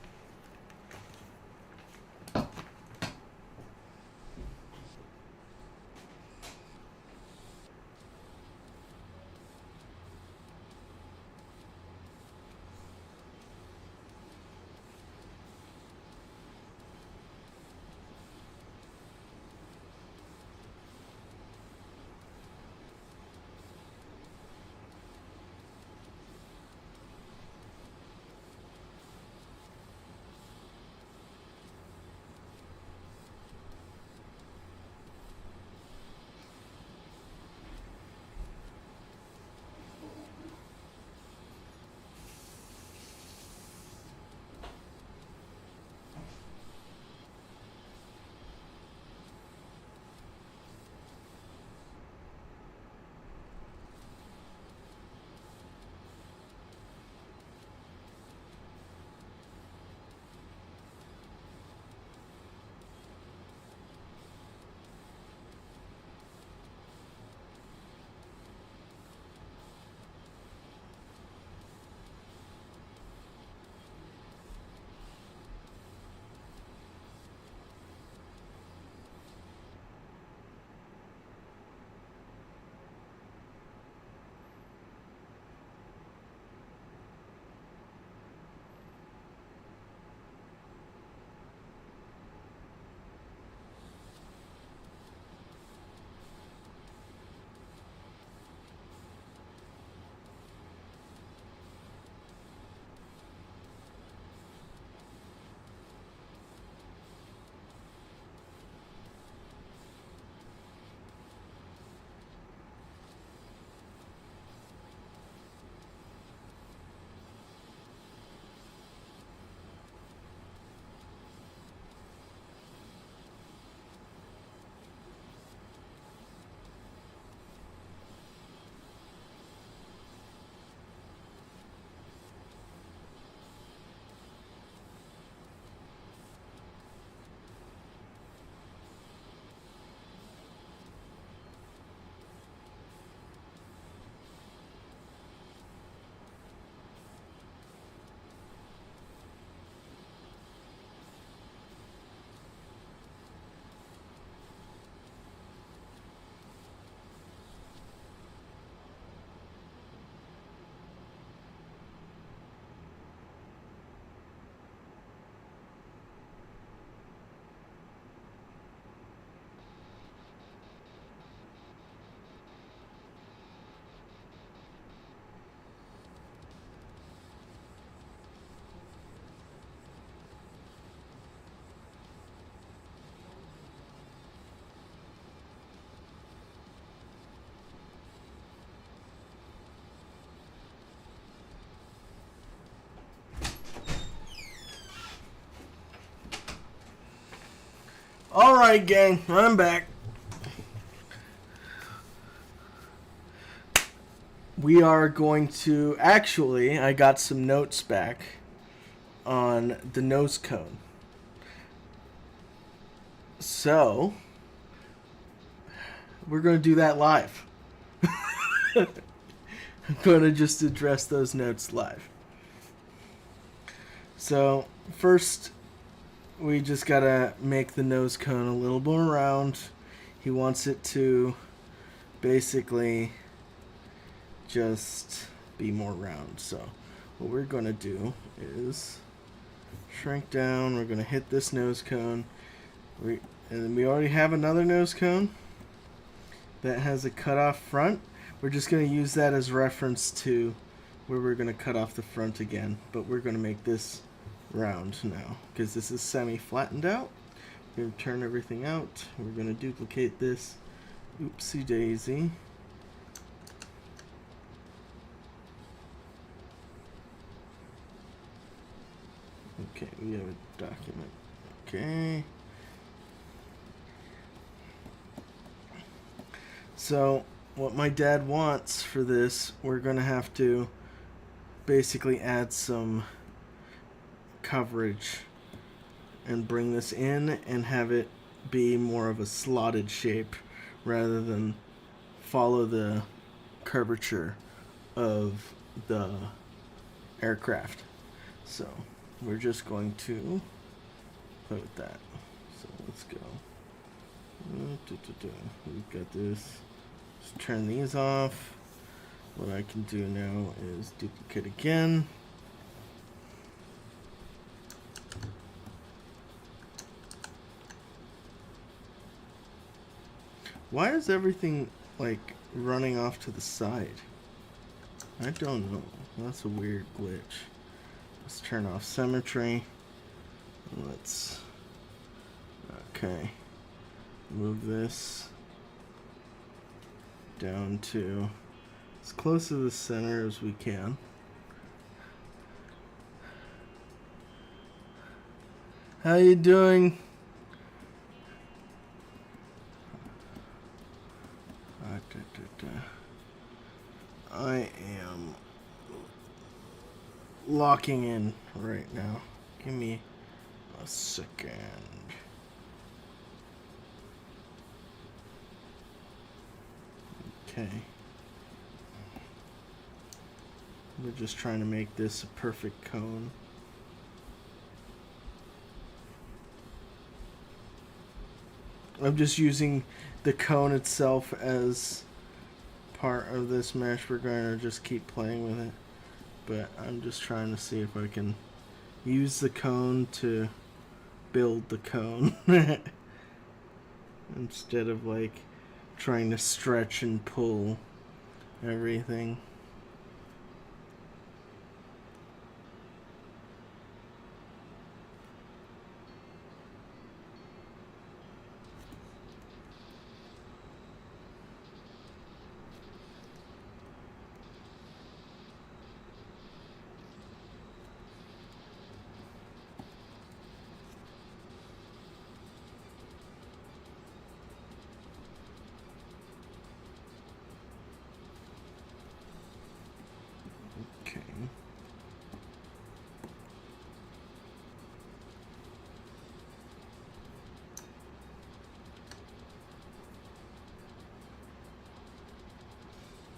Alright, gang, I'm back. We are going to... Actually, I got some notes back on the nose cone. So, we're going to do that live. I'm going to just address those notes live. So, first, we just got to make the nose cone a little more round. He wants it to basically just be more round. So, what we're going to do is shrink down. We're going to hit this nose cone. And we already have another nose cone that has a cut off front. We're just going to use that as reference to where we're going to cut off the front again, but we're going to make this round now because this is semi-flattened out. We're going to turn everything out. We're going to duplicate this. Oopsie daisy. Okay, we have a document. Okay. So, what my dad wants for this, we're going to have to basically add some coverage and bring this in and have it be more of a slotted shape rather than follow the curvature of the aircraft. So we're just going to play with that. So let's go. We've got this. Just turn these off. What I can do now is duplicate again. Why is everything like running off to the side? I don't know. That's a weird glitch. Let's turn off symmetry. Let's move this down to as close to the center as we can. How you doing? I am locking in right now. Give me a second. Okay. We're just trying to make this a perfect cone. I'm just using the cone itself as part of this mesh. We're going to just keep playing with it, but I'm just trying to see if I can use the cone to build the cone instead of like trying to stretch and pull everything. Okay.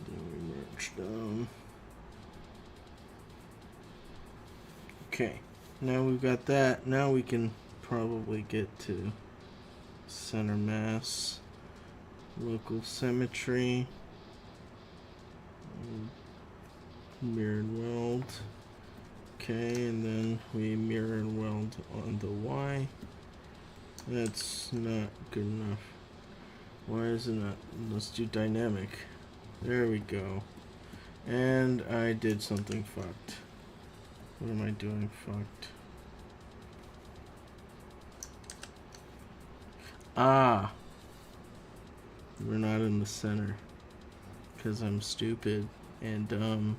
Then we merge down. Okay. Now we've got that. Now we can probably get to center mass, local symmetry, mirrored weld. Okay, and then we mirror and weld on the Y. That's not good enough. Why isn't that? Let's do dynamic. There we go. And I did something fucked. What am I doing fucked? Ah! We're not in the center. Because I'm stupid and dumb.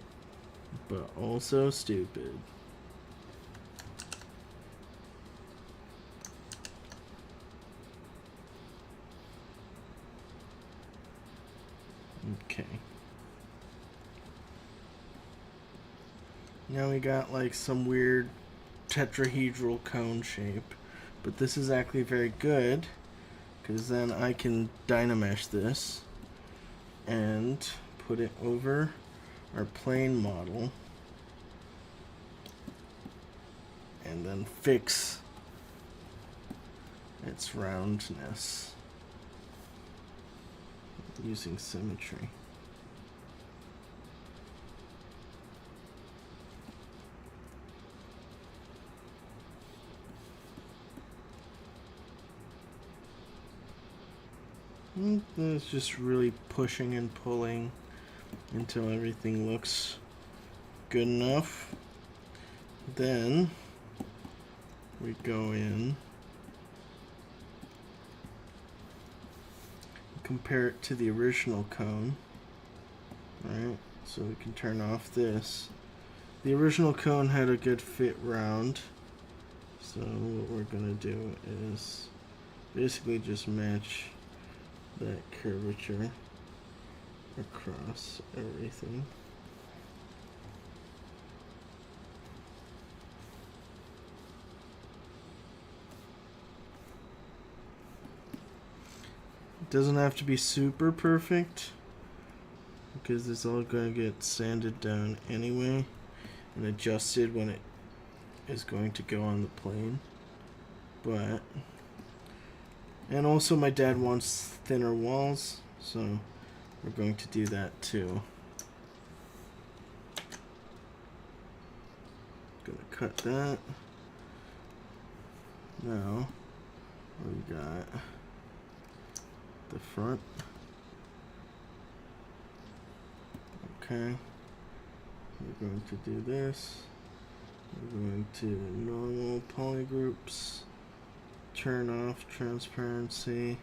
But also stupid. Okay. Now we got like some weird tetrahedral cone shape. But this is actually very good, because then I can dynamesh this and put it over our plane model and then fix its roundness using symmetry. It's just really pushing and pulling until everything looks good enough. Then we go in, compare it to the original cone. Alright, so we can turn off this. The original cone had a good fit round. So what we're gonna do is basically just match that curvature across everything. It doesn't have to be super perfect because it's all going to get sanded down anyway and adjusted when it is going to go on the plane. But, and also my dad wants thinner walls, so we're going to do that too. Gonna cut that. Now we got the front. Okay. We're going to do this. We're going to normal polygroups. Turn off transparency.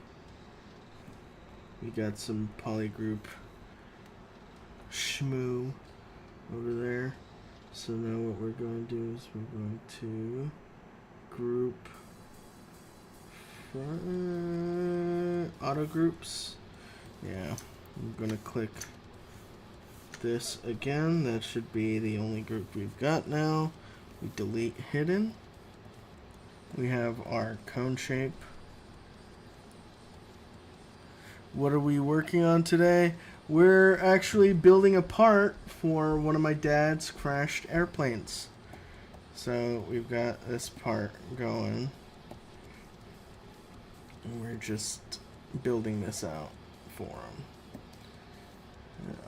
We got some polygroup shmoo over there. So now what we're going to do is we're going to group front, auto groups. Yeah, I'm going to click this again. That should be the only group we've got now. We delete hidden. We have our cone shape. What are we working on today? We're actually building a part for one of my dad's crashed airplanes. So we've got this part going. And we're just building this out for him.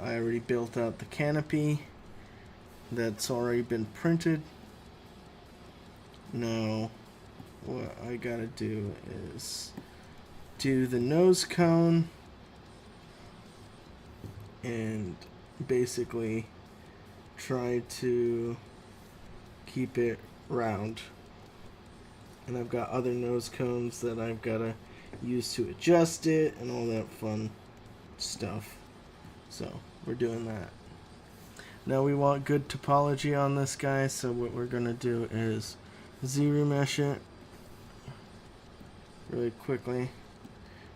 I already built out the canopy. That's already been printed. Now, what I gotta do is do the nose cone and basically try to keep it round. And I've got other nose cones that I've gotta use to adjust it and all that fun stuff. So we're doing that. Now we want good topology on this guy, so what we're gonna do is Z-remesh it really quickly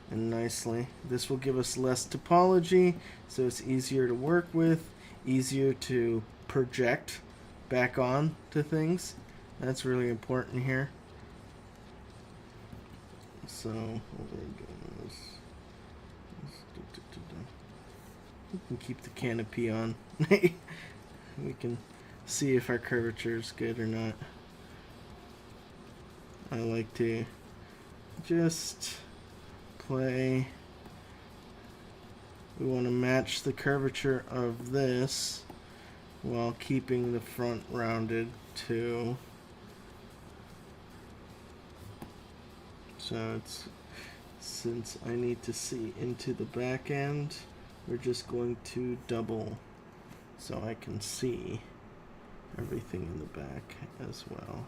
and nicely. This will give us less topology, so it's easier to work with, easier to project back on to things. That's really important here. So what we're doing is we can keep the canopy on. We can see if our curvature is good or not. I like to just play. We want to match the curvature of this while keeping the front rounded too. So it's, since I need to see into the back end, we're just going to double so I can see everything in the back as well.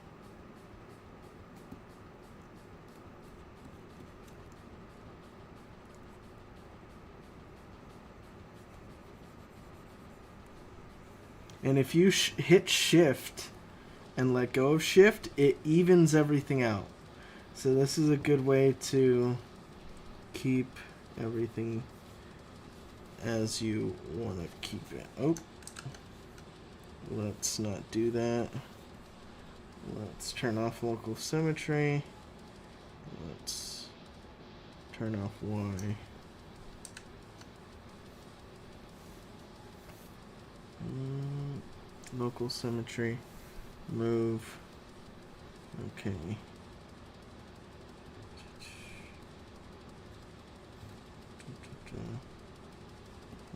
And if you hit shift and let go of shift, it evens everything out. So this is a good way to keep everything as you want to keep it. Oh, let's not do that. Let's turn off local symmetry. Let's turn off Y. Local symmetry, move. Okay.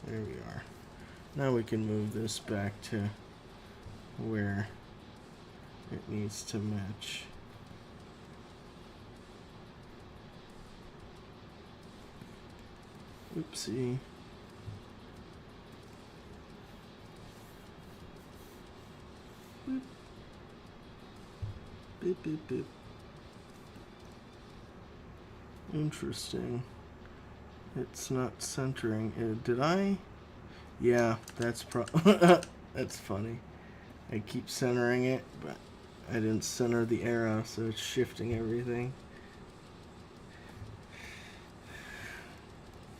There we are. Now we can move this back to where it needs to match. Oopsie. Boop. Beep, beep, beep. Interesting. It's not centering. Did I? Yeah, that's that's funny. I keep centering it, but I didn't center the arrow, so it's shifting everything.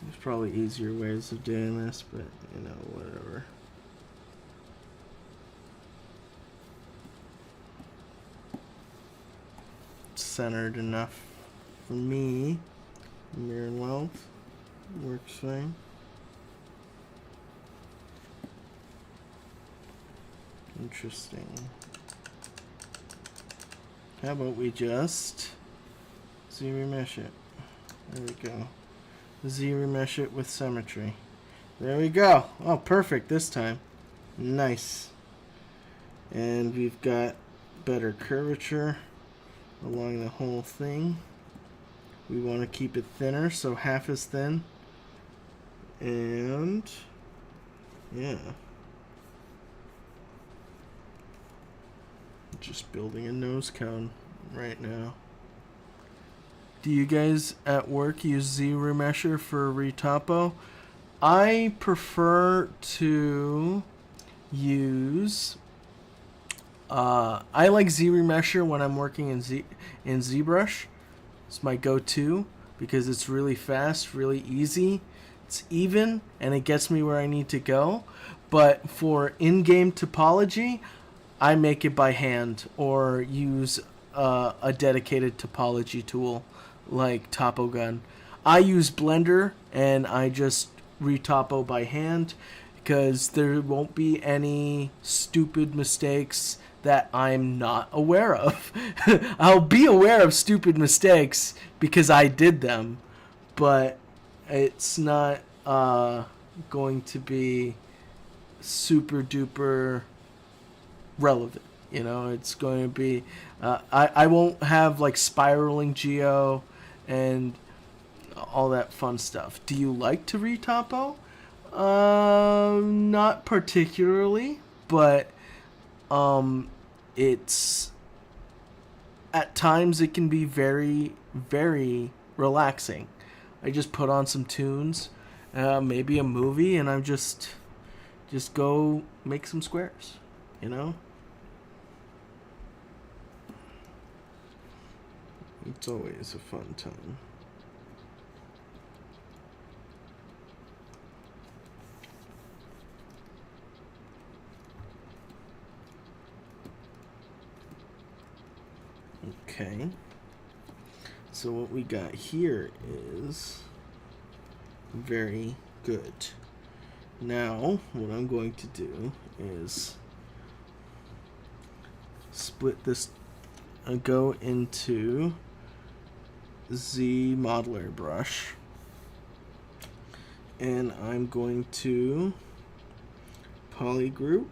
There's probably easier ways of doing this, but you know, whatever. It's centered enough for me. Mirror and weld works fine. Interesting. How about we just Z-remesh it? There we go. Z-remesh it with symmetry. There we go. Oh, perfect this time. Nice. And we've got better curvature along the whole thing. We want to keep it thinner, so half as thin. And yeah. Just building a nose cone right now. Do you guys at work use Z-remesher for retopo? I prefer to use I like Z-remesher when I'm working in ZBrush. It's my go-to because it's really fast, really easy. It's even and it gets me where I need to go. But for in-game topology, I make it by hand or use a dedicated topology tool like TopoGun. I use Blender and I just retopo by hand because there won't be any stupid mistakes that I'm not aware of. I'll be aware of stupid mistakes because I did them, but it's not going to be super duper relevant. You know, it's going to be I won't have like spiraling geo and all that fun stuff. Do you like to retopo? Not particularly, but it's at times it can be very, very relaxing. I just put on some tunes, maybe a movie, and I'm just go make some squares, you know? It's always a fun time. Okay. So what we got here is very good. Now, what I'm going to do is split this and go into Z modeler brush, and I'm going to polygroup,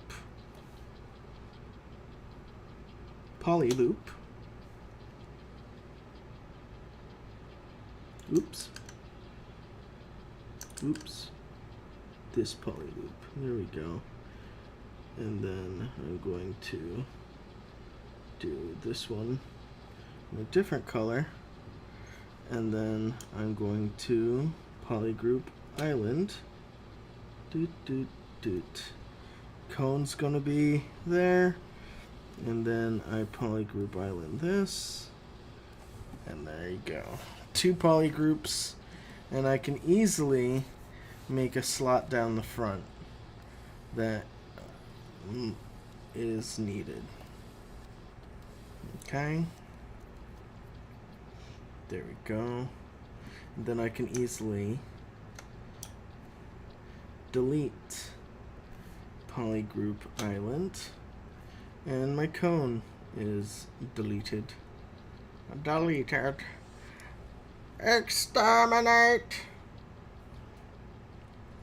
polyloop, oops, this polyloop, there we go, and then I'm going to do this one in a different color, and then I'm going to polygroup island. Doot doot doot. Cone's gonna be there, and then I polygroup island this, and there you go. 2 polygroups, and I can easily make a slot down the front that is needed. Okay, there we go. And then I can easily delete polygroup island, and my cone is deleted. Deleted. Exterminate.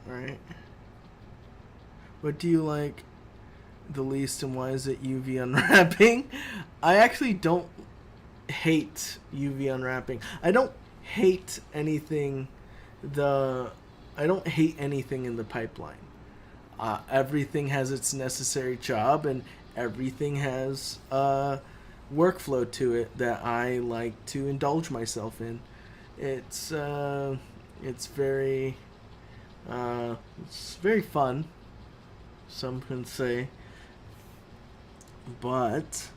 Alright. What do you like the least, and why is it UV unwrapping? I actually don't hate UV unwrapping. I don't hate anything I don't hate anything in the pipeline. Everything has its necessary job, and everything has a workflow to it that I like to indulge myself in. It's very fun, some can say, but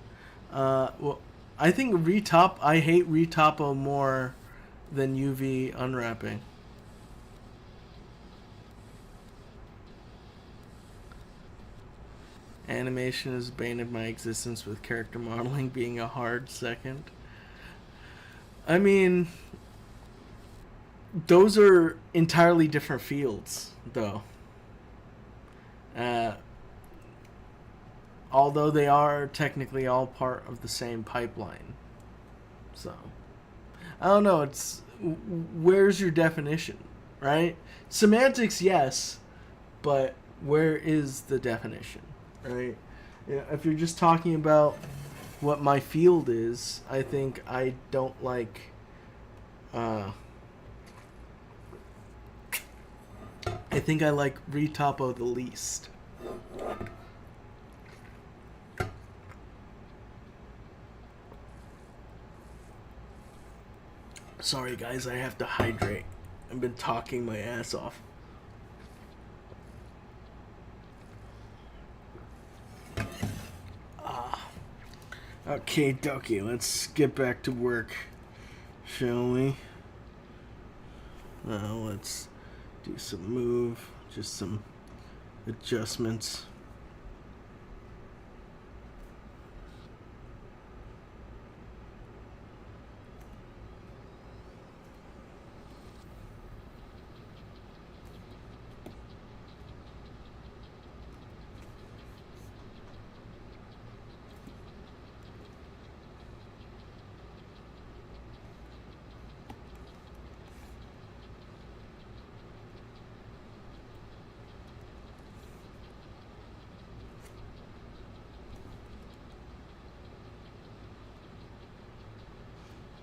Well, I think retop. I hate retopo more than UV unwrapping. Animation has baned my existence, with character modeling being a hard second. I mean, those are entirely different fields, though. Uh, although they are technically all part of the same pipeline. So, I don't know. It's where's your definition, right? Semantics, yes, but where is the definition, right? Yeah, if you're just talking about what my field is, I think I don't like. I think I like retopo the least. Sorry, guys, I have to hydrate. I've been talking my ass off. Okay, dokie, let's get back to work, shall we? Now let's do some move, just some adjustments.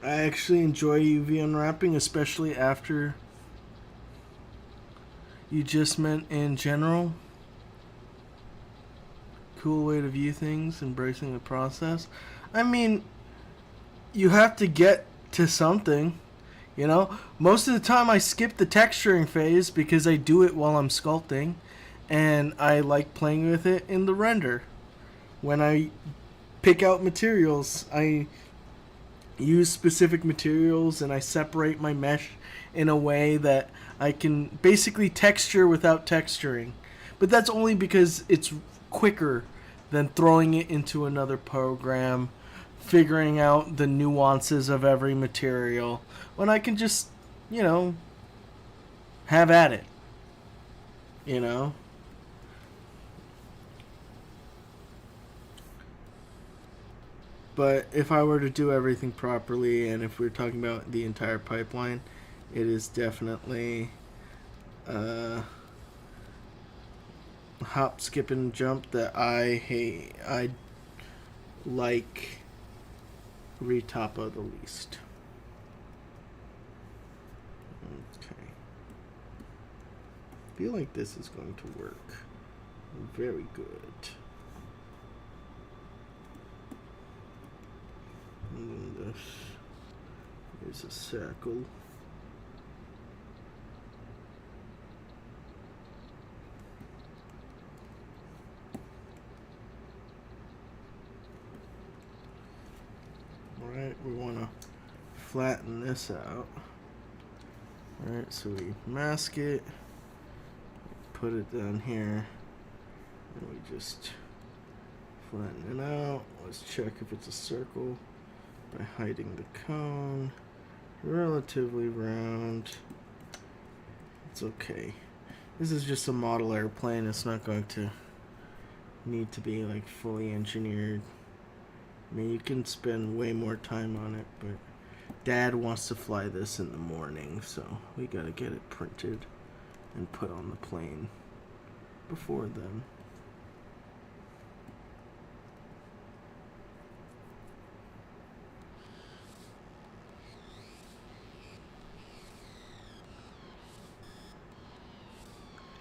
I actually enjoy UV unwrapping, especially after you just meant in general. Cool way to view things, embracing the process. I mean, you have to get to something, you know? Most of the time I skip the texturing phase because I do it while I'm sculpting, and I like playing with it in the render. When I pick out materials, I use specific materials and I separate my mesh in a way that I can basically texture without texturing. But that's only because it's quicker than throwing it into another program, figuring out the nuances of every material, when I can just, have at it. You know? But if I were to do everything properly, and if we're talking about the entire pipeline, it is definitely hop, skip, and jump that I hate. I like retopo the least. Okay. I feel like this is going to work very good. And then this is a circle. Alright, we want to flatten this out. Alright, so we mask it, put it down here, and we just flatten it out. Let's check if it's a circle by hiding the cone. Relatively round. It's okay. This is just a model airplane. It's not going to need to be like fully engineered. I mean, you can spend way more time on it, but Dad wants to fly this in the morning, so we gotta get it printed and put on the plane before then.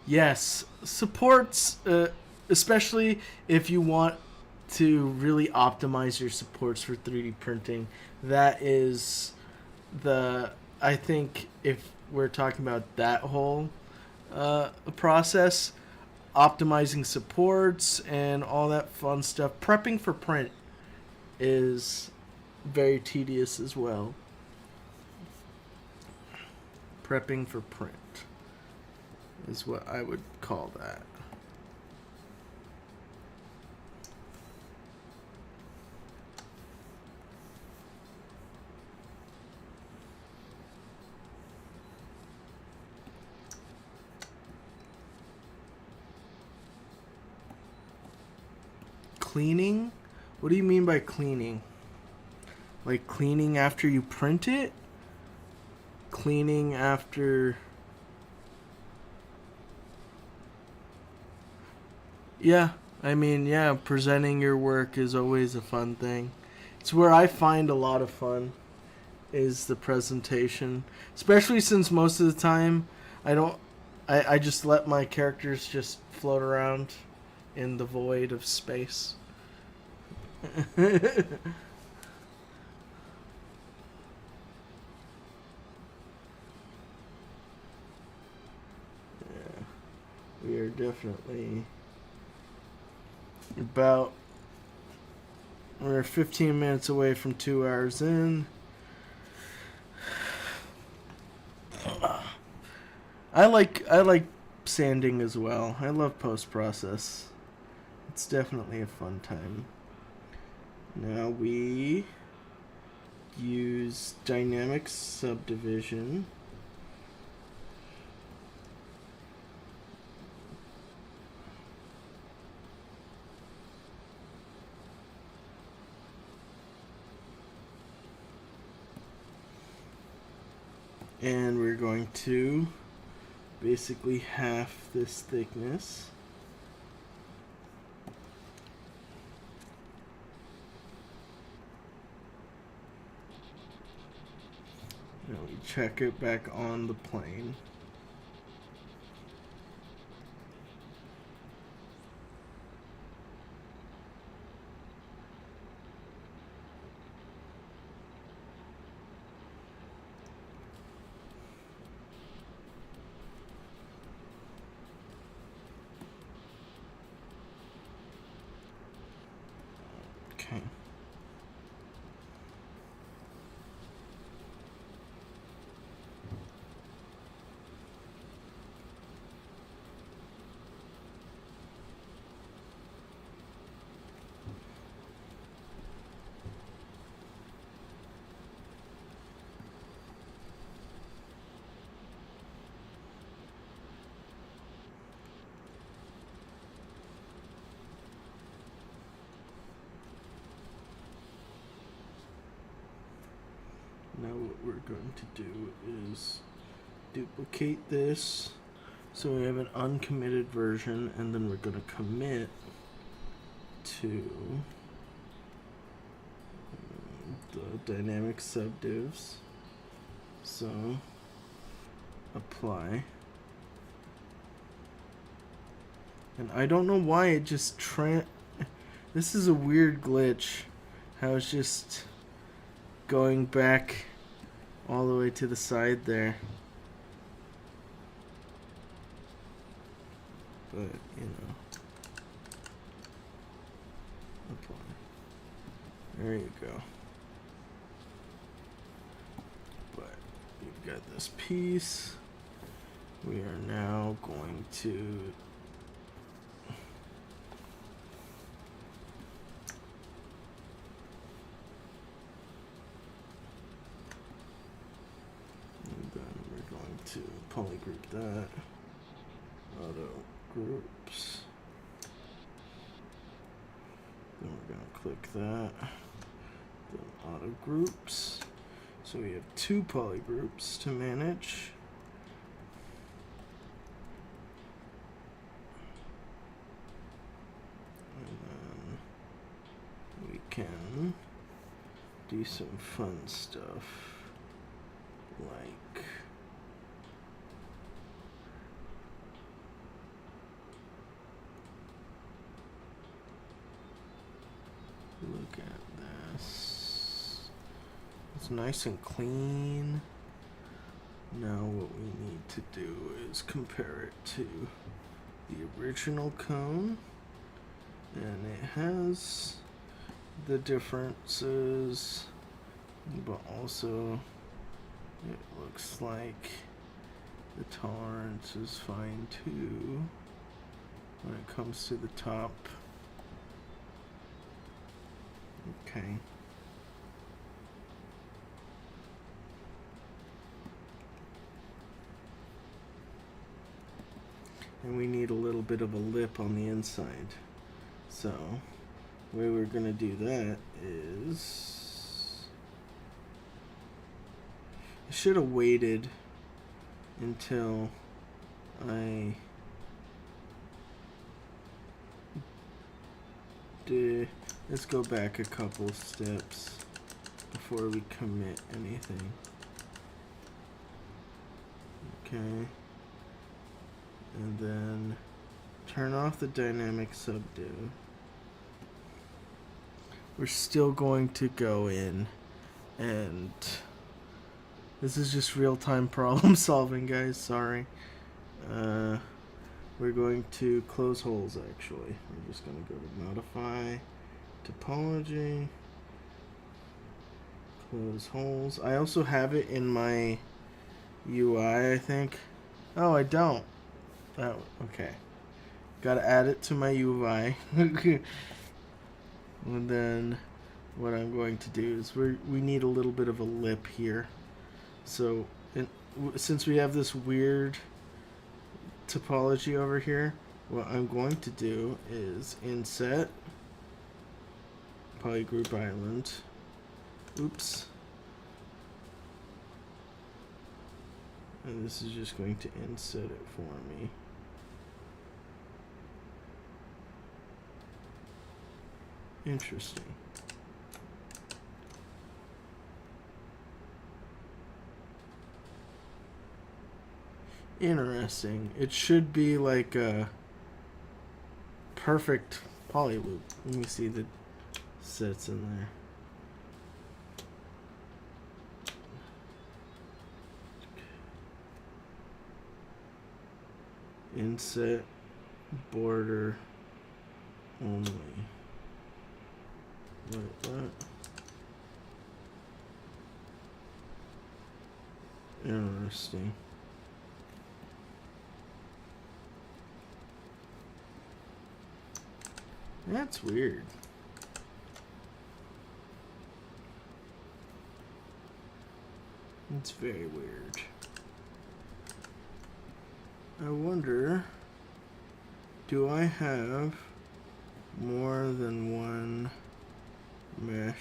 Yes, supports, especially if you want to really optimize your supports for 3D printing. That is I think if we're talking about that whole process, optimizing supports and all that fun stuff, prepping for print is very tedious as well. Prepping for print is what I would call that. Cleaning? What do you mean by cleaning? Like cleaning after you print it? Cleaning after... Yeah, I mean, yeah, presenting your work is always a fun thing. It's where I find a lot of fun, is the presentation. Especially since most of the time I just let my characters just float around in the void of space. Yeah, we are definitely we're 15 minutes away from 2 hours in. I like sanding as well. I love post-process. It's definitely a fun time. Now we use dynamic subdivision. And we're going to basically half this thickness. Now we check it back on the plane. Okay. Now what we're going to do is duplicate this so we have an uncommitted version, and then we're going to commit to the dynamic subdivs. So apply. And I don't know why it just this is a weird glitch. How it's just going back all the way to the side there. But, you know. Apply. There you go. But we've got this piece. We are now going to polygroup that, auto groups, then we're going to click that, then auto groups, so we have 2 polygroups to manage. And then we can do some fun stuff like look at this. It's nice and clean. Now what we need to do is compare it to the original cone. And it has the differences, but also it looks like the tolerance is fine too when it comes to the top. Okay. And we need a little bit of a lip on the inside. So, the way we're going to do that is... I should have waited until I did... Let's go back a couple steps before we commit anything. Okay. And then turn off the dynamic subdue. We're still going to go in and this is just real-time problem solving, guys. Sorry. We're going to close holes actually. We're just going to go to modify topology, close holes. I also have it in my UI, I think. Oh, I don't. Oh, okay. Gotta add it to my UI. And then what I'm going to do is we need a little bit of a lip here. So since we have this weird topology over here, what I'm going to do is inset polygroup island. Oops. And this is just going to inset it for me. Interesting. Interesting. It should be like a perfect poly loop. Let me see the sets in there. Inset border only. Wait, what? Interesting. That's weird. It's very weird. I wonder, do I have more than one mesh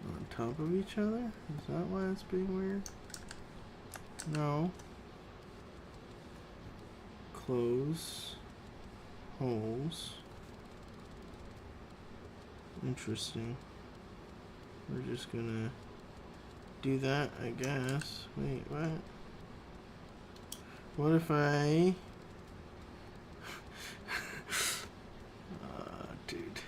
on top of each other? Is that why it's being weird? No. Close holes. Interesting. We're just gonna do that, I guess. Wait, what? What if I... dude.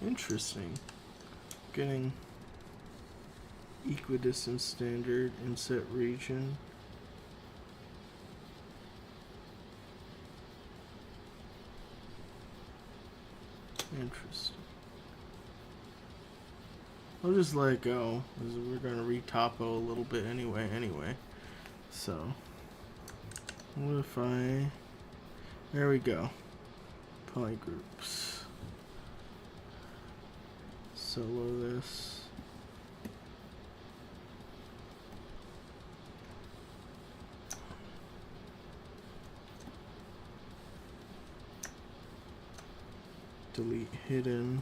Interesting. Getting equidistant standard inset region. Interesting. I'll just let it go, because we're going to re-topo a little bit anyway. So, what if I... There we go. Polygroups. Solo this. Delete hidden.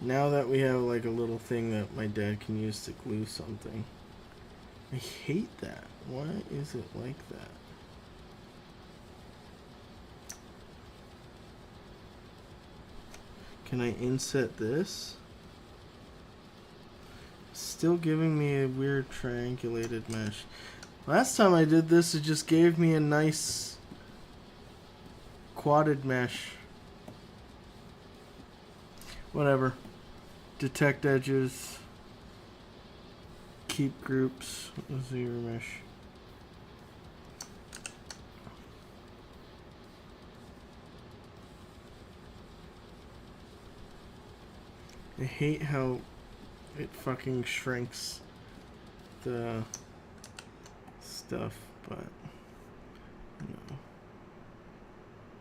Now that we have like a little thing that my dad can use to glue something. I hate that. Why is it like that? Can I inset this? Still giving me a weird triangulated mesh. Last time I did this, it just gave me a nice quadded mesh. Whatever. Detect edges. Keep groups. Zero mesh. I hate how it fucking shrinks the stuff, but no.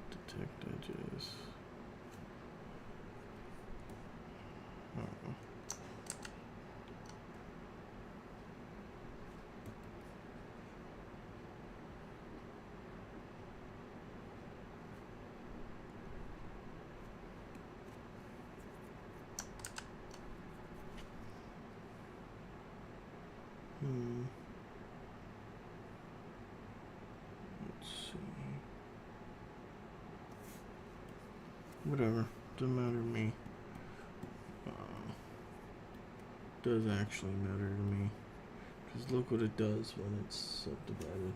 Detect edges. Oh. Let's see. Whatever. Doesn't matter to me. Does actually matter to me. Because look what it does when it's subdivided.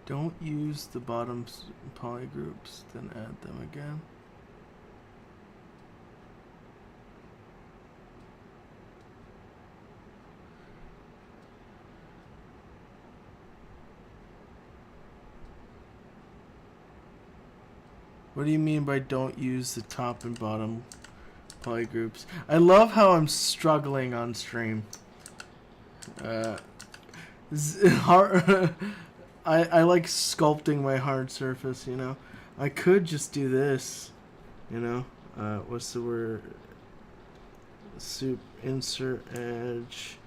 Don't use the bottom polygroups, then add them again. What do you mean by don't use the top and bottom polygroups? I love how I'm struggling on stream. I like sculpting my hard surface, you know. I could just do this, you know. What's the word? Soup, insert, edge,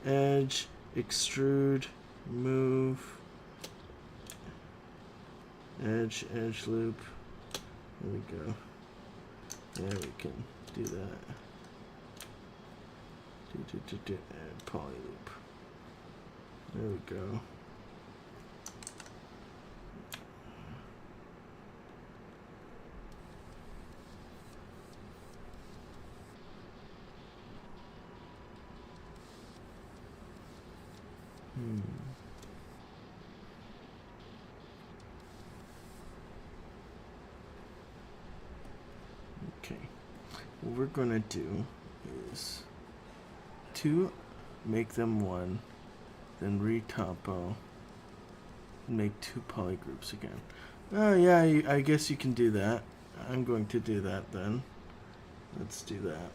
edge, extrude, move, edge, edge loop. There we go. Yeah, we can do that. Add poly loop. There we go. Okay. What we're gonna do is to make them one, then retopo, and make two polygroups again. Oh yeah, I guess you can do that. I'm going to do that then. Let's do that.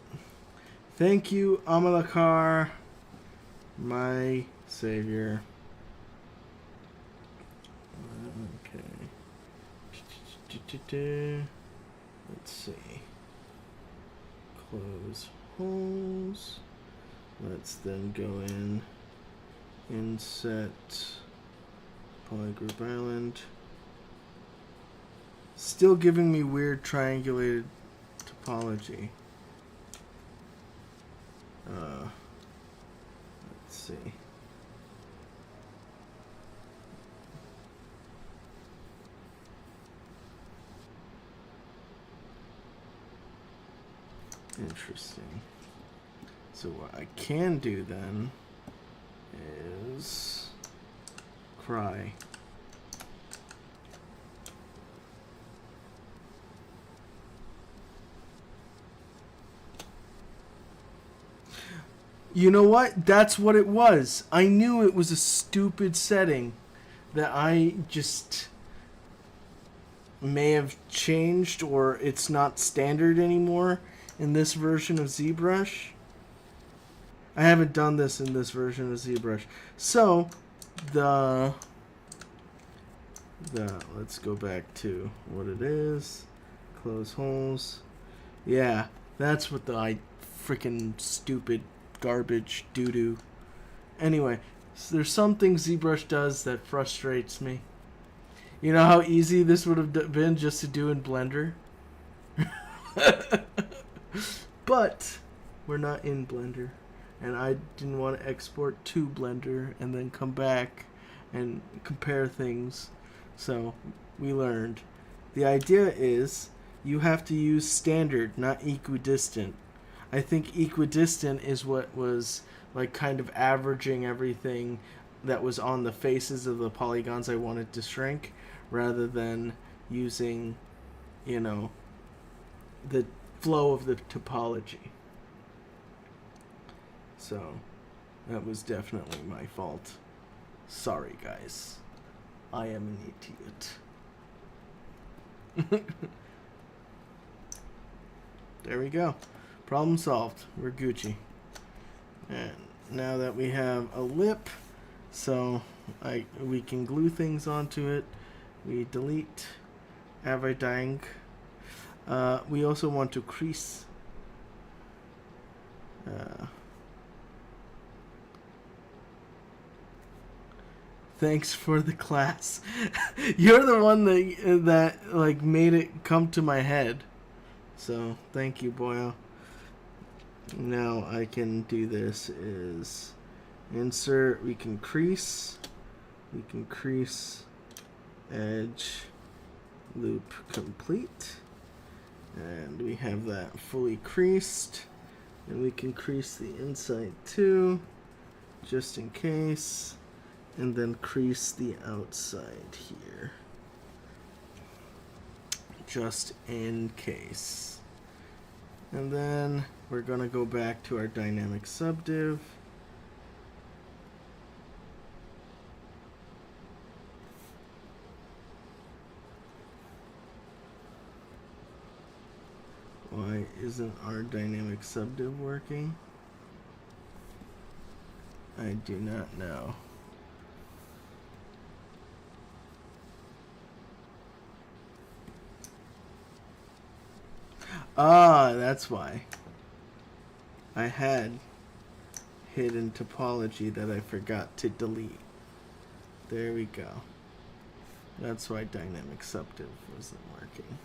Thank you, Amalakar, my savior. Okay. Let's see. Close holes. Let's then go in, inset, polygroup island. Still giving me weird triangulated topology. Let's see. Interesting. So what I can do then is cry. You know what? That's what it was. I knew it was a stupid setting that I just may have changed, or it's not standard anymore in this version of ZBrush. I haven't done this in this version of ZBrush. So, let's go back to what it is. Close holes. Yeah, that's what the freaking stupid garbage doo-doo. Anyway, so there's some things ZBrush does that frustrates me. You know how easy this would have been just to do in Blender? But we're not in Blender, and I didn't want to export to Blender and then come back and compare things. So we learned. The idea is you have to use standard, not equidistant. I think equidistant is what was like kind of averaging everything that was on the faces of the polygons I wanted to shrink, rather than using, you know, the flow of the topology. So that was definitely my fault. Sorry, guys. I am an idiot. There we go. Problem solved. We're Gucci. And now that we have a lip, so we can glue things onto it. We delete everything. We also want to crease. Thanks for the class. You're the one that like made it come to my head. So thank you, Boyo. Now I can do this is insert. We can crease edge loop complete, and we have that fully creased. And we can crease the inside too, just in case. And then crease the outside here, just in case. And then we're going to go back to our dynamic subdiv. Why isn't our dynamic subdiv working? I do not know. Ah, that's why. I had hidden topology that I forgot to delete. There we go. That's why dynamic subdiv wasn't working.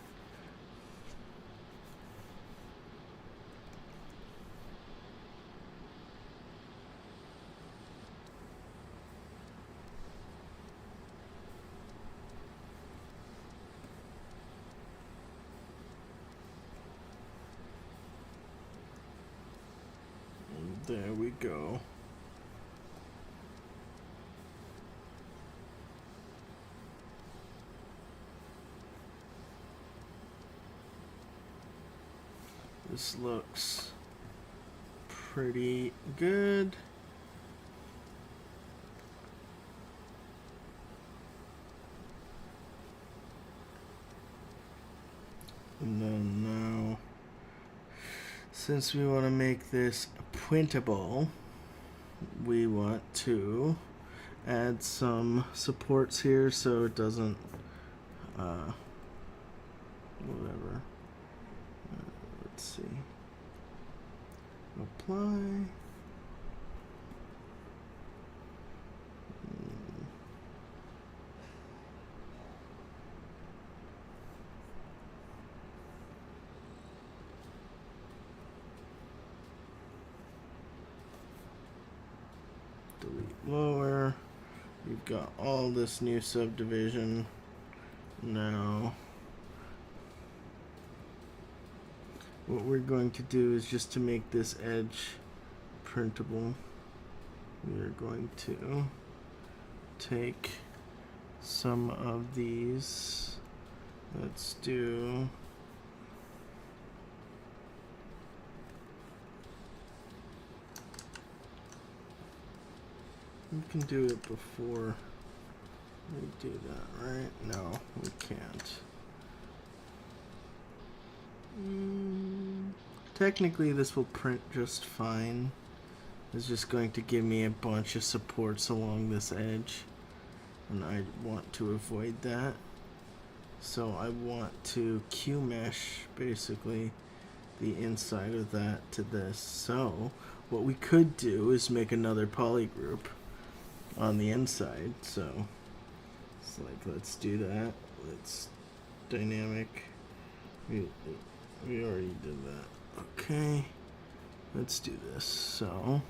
There we go. This looks pretty good. And then now, since we want to make this printable, we want to add some supports here so it doesn't whatever. Let's see. Apply. Delete lower. We've got all this new subdivision now. What we're going to do is, just to make this edge printable, we're going to take some of these. Let's do we can do it before we do that, right? No, we can't. Technically this will print just fine. It's just going to give me a bunch of supports along this edge, and I want to avoid that. So I want to Q-mesh basically the inside of that to this. So what we could do is make another polygroup on the inside. So it's like, let's do that. Let's dynamic. We already did that. Okay, let's do this. So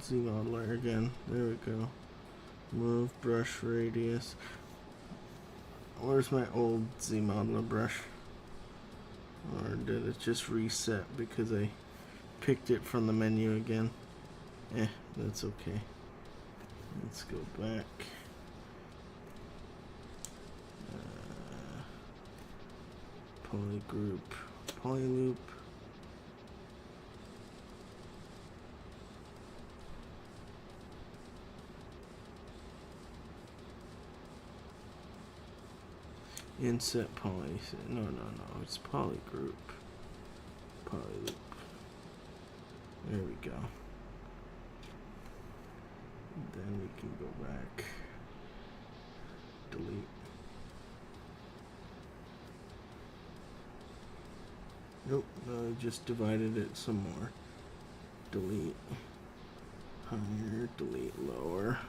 Z modeler again. There we go. Move brush radius. Where's my old Z modeler brush? Or did it just reset because I picked it from the menu again? That's okay. Let's go back. Polygroup, polyloop. Inset poly. No, it's polygroup. Polyloop. There we go. Then we can go back. Delete. Nope, no, I just divided it some more. Delete higher, delete lower.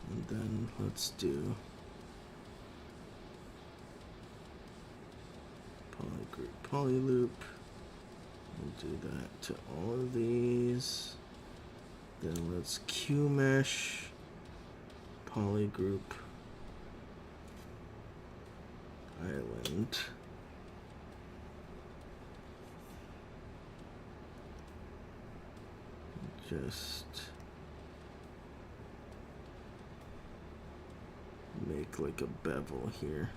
And then let's do polygroup, polyloop. We'll do that to all of these. Then let's Q mesh, polygroup, island. Just make like a bevel here.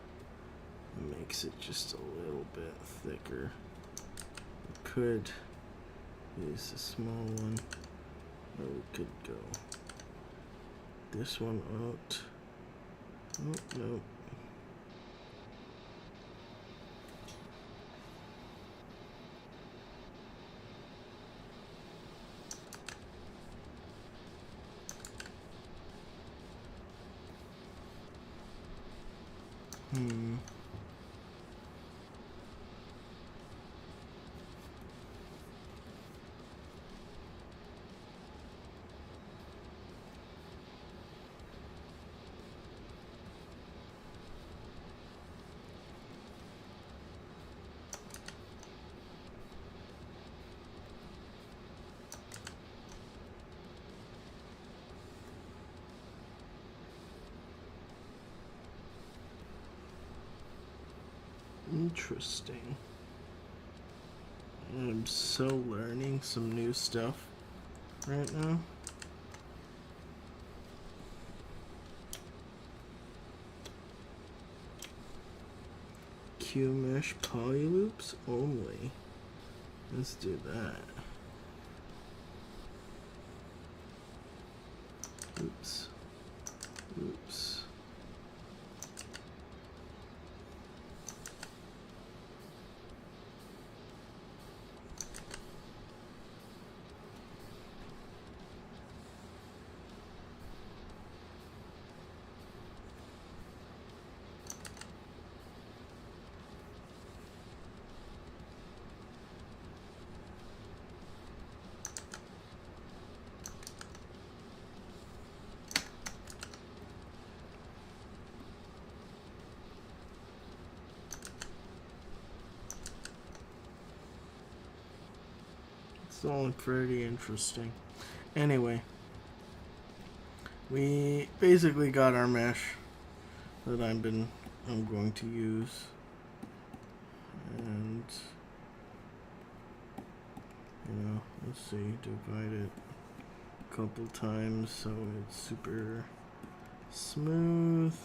It makes it just a little bit thicker. We could use a small one, or we could go this one out. Oh, no. Interesting. I'm so learning some new stuff right now. Q mesh polyloops only. Let's do that. Oops. Oops. It's all pretty interesting. Anyway, we basically got our mesh that I'm going to use, and let's see, divide it a couple times so it's super smooth.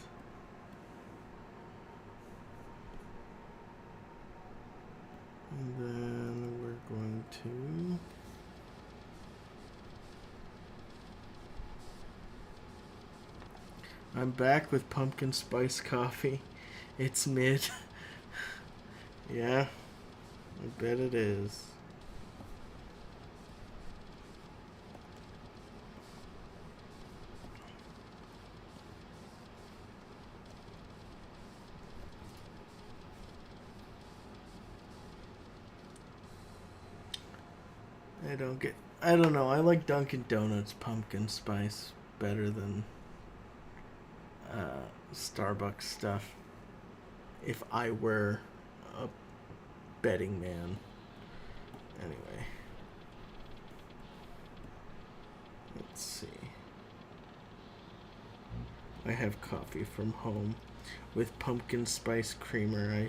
And then we're going to I'm back with pumpkin spice coffee. It's mid. Yeah, I bet it is. I don't know. I like Dunkin' Donuts pumpkin spice better than Starbucks stuff. If I were a betting man. Anyway. Let's see. I have coffee from home with pumpkin spice creamer.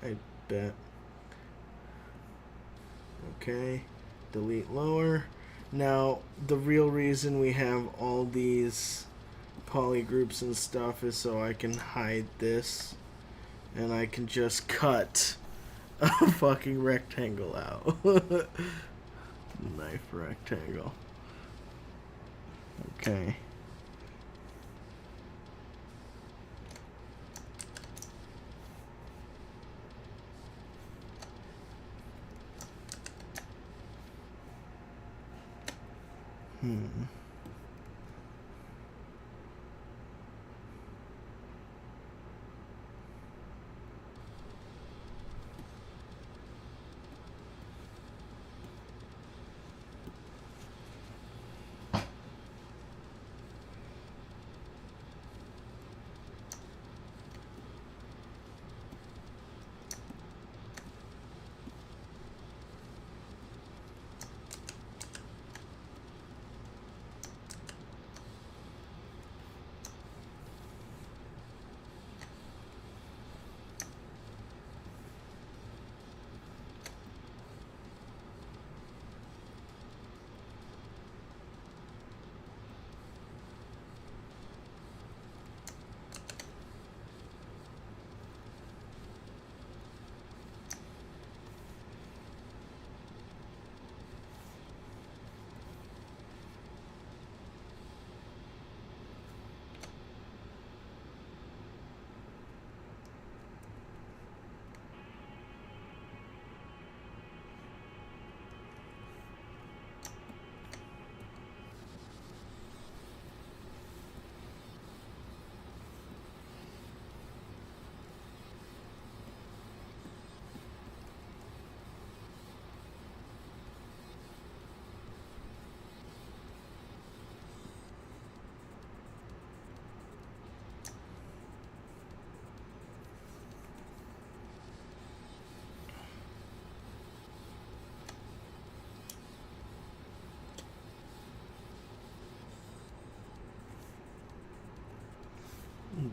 I bet. Okay. Delete lower. Now, the real reason we have all these polygroups and stuff is so I can hide this. And I can just cut a fucking rectangle out. Knife rectangle. Okay.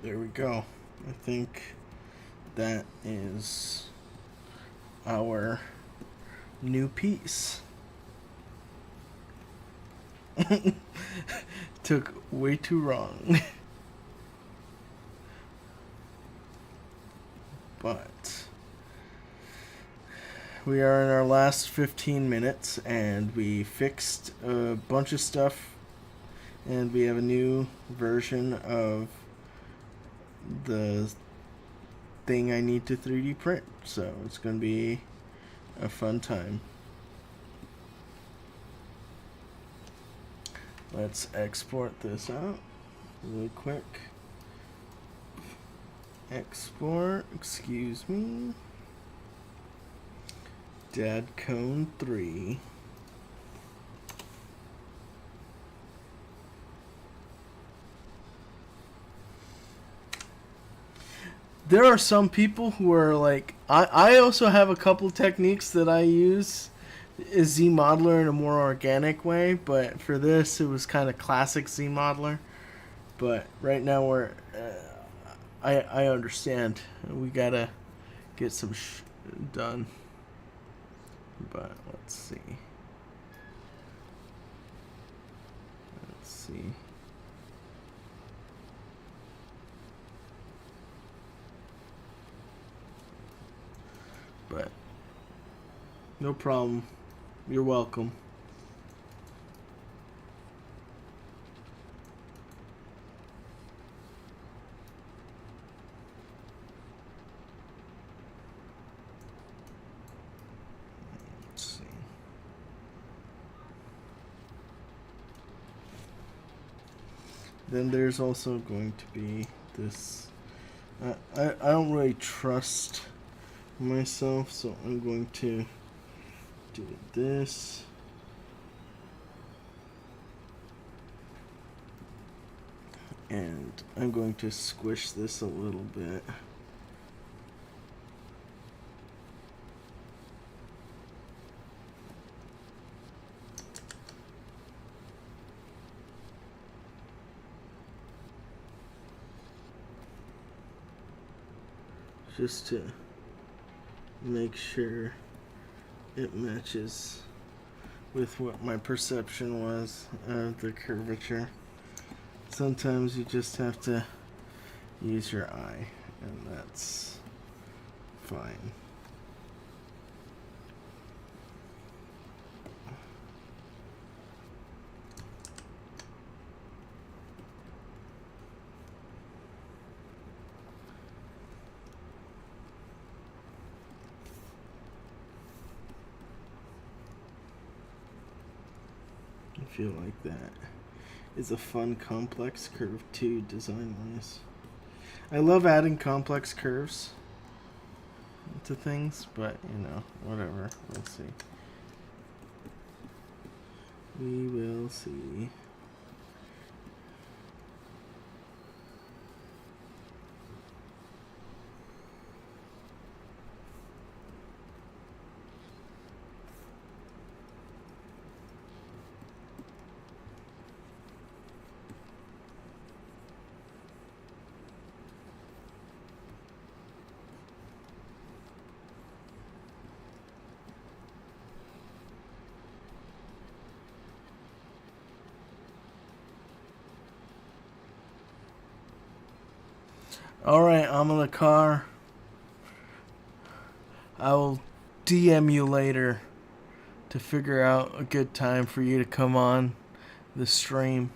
There we go. I think that is our new piece. Took way too long. But we are in our last 15 minutes and we fixed a bunch of stuff and we have a new version of the thing I need to 3D print. So it's going to be a fun time. Let's export this out really quick. Export, excuse me. Dadcone 3. There are some people who are like, I also have a couple techniques that I use as Z modeler in a more organic way, but for this it was kind of classic Z modeler. But right now I understand we gotta get some done. But let's see. But no problem. You're welcome. Let's see. Then there's also going to be this. I don't really trust myself, so I'm going to do this. And I'm going to squish this a little bit. just to make sure it matches with what my perception was of the curvature. Sometimes you just have to use your eye, and that's fine. I feel like that is a fun complex curve too, design wise. I love adding complex curves to things, but you know, whatever. We'll see. We will see. Alright, I'm in the car. I will DM you later to figure out a good time for you to come on the stream.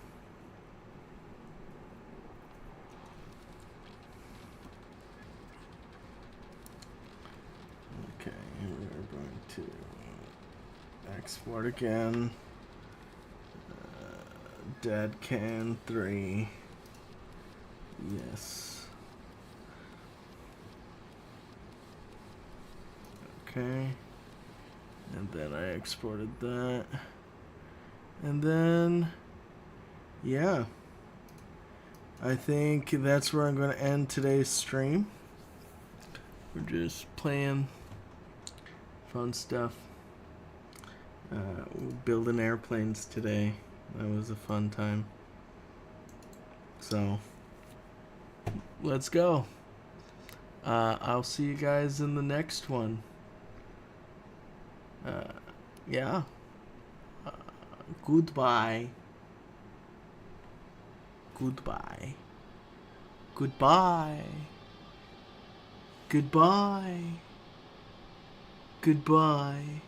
Okay, we're going to export again. Dead can 3. Yes. Okay, and then I exported that, and then yeah, I think that's where I'm going to end today's stream. We're just playing fun stuff, building airplanes today. That was a fun time, so let's go. I'll see you guys in the next one. Yeah. Goodbye. Goodbye. Goodbye. Goodbye. Goodbye.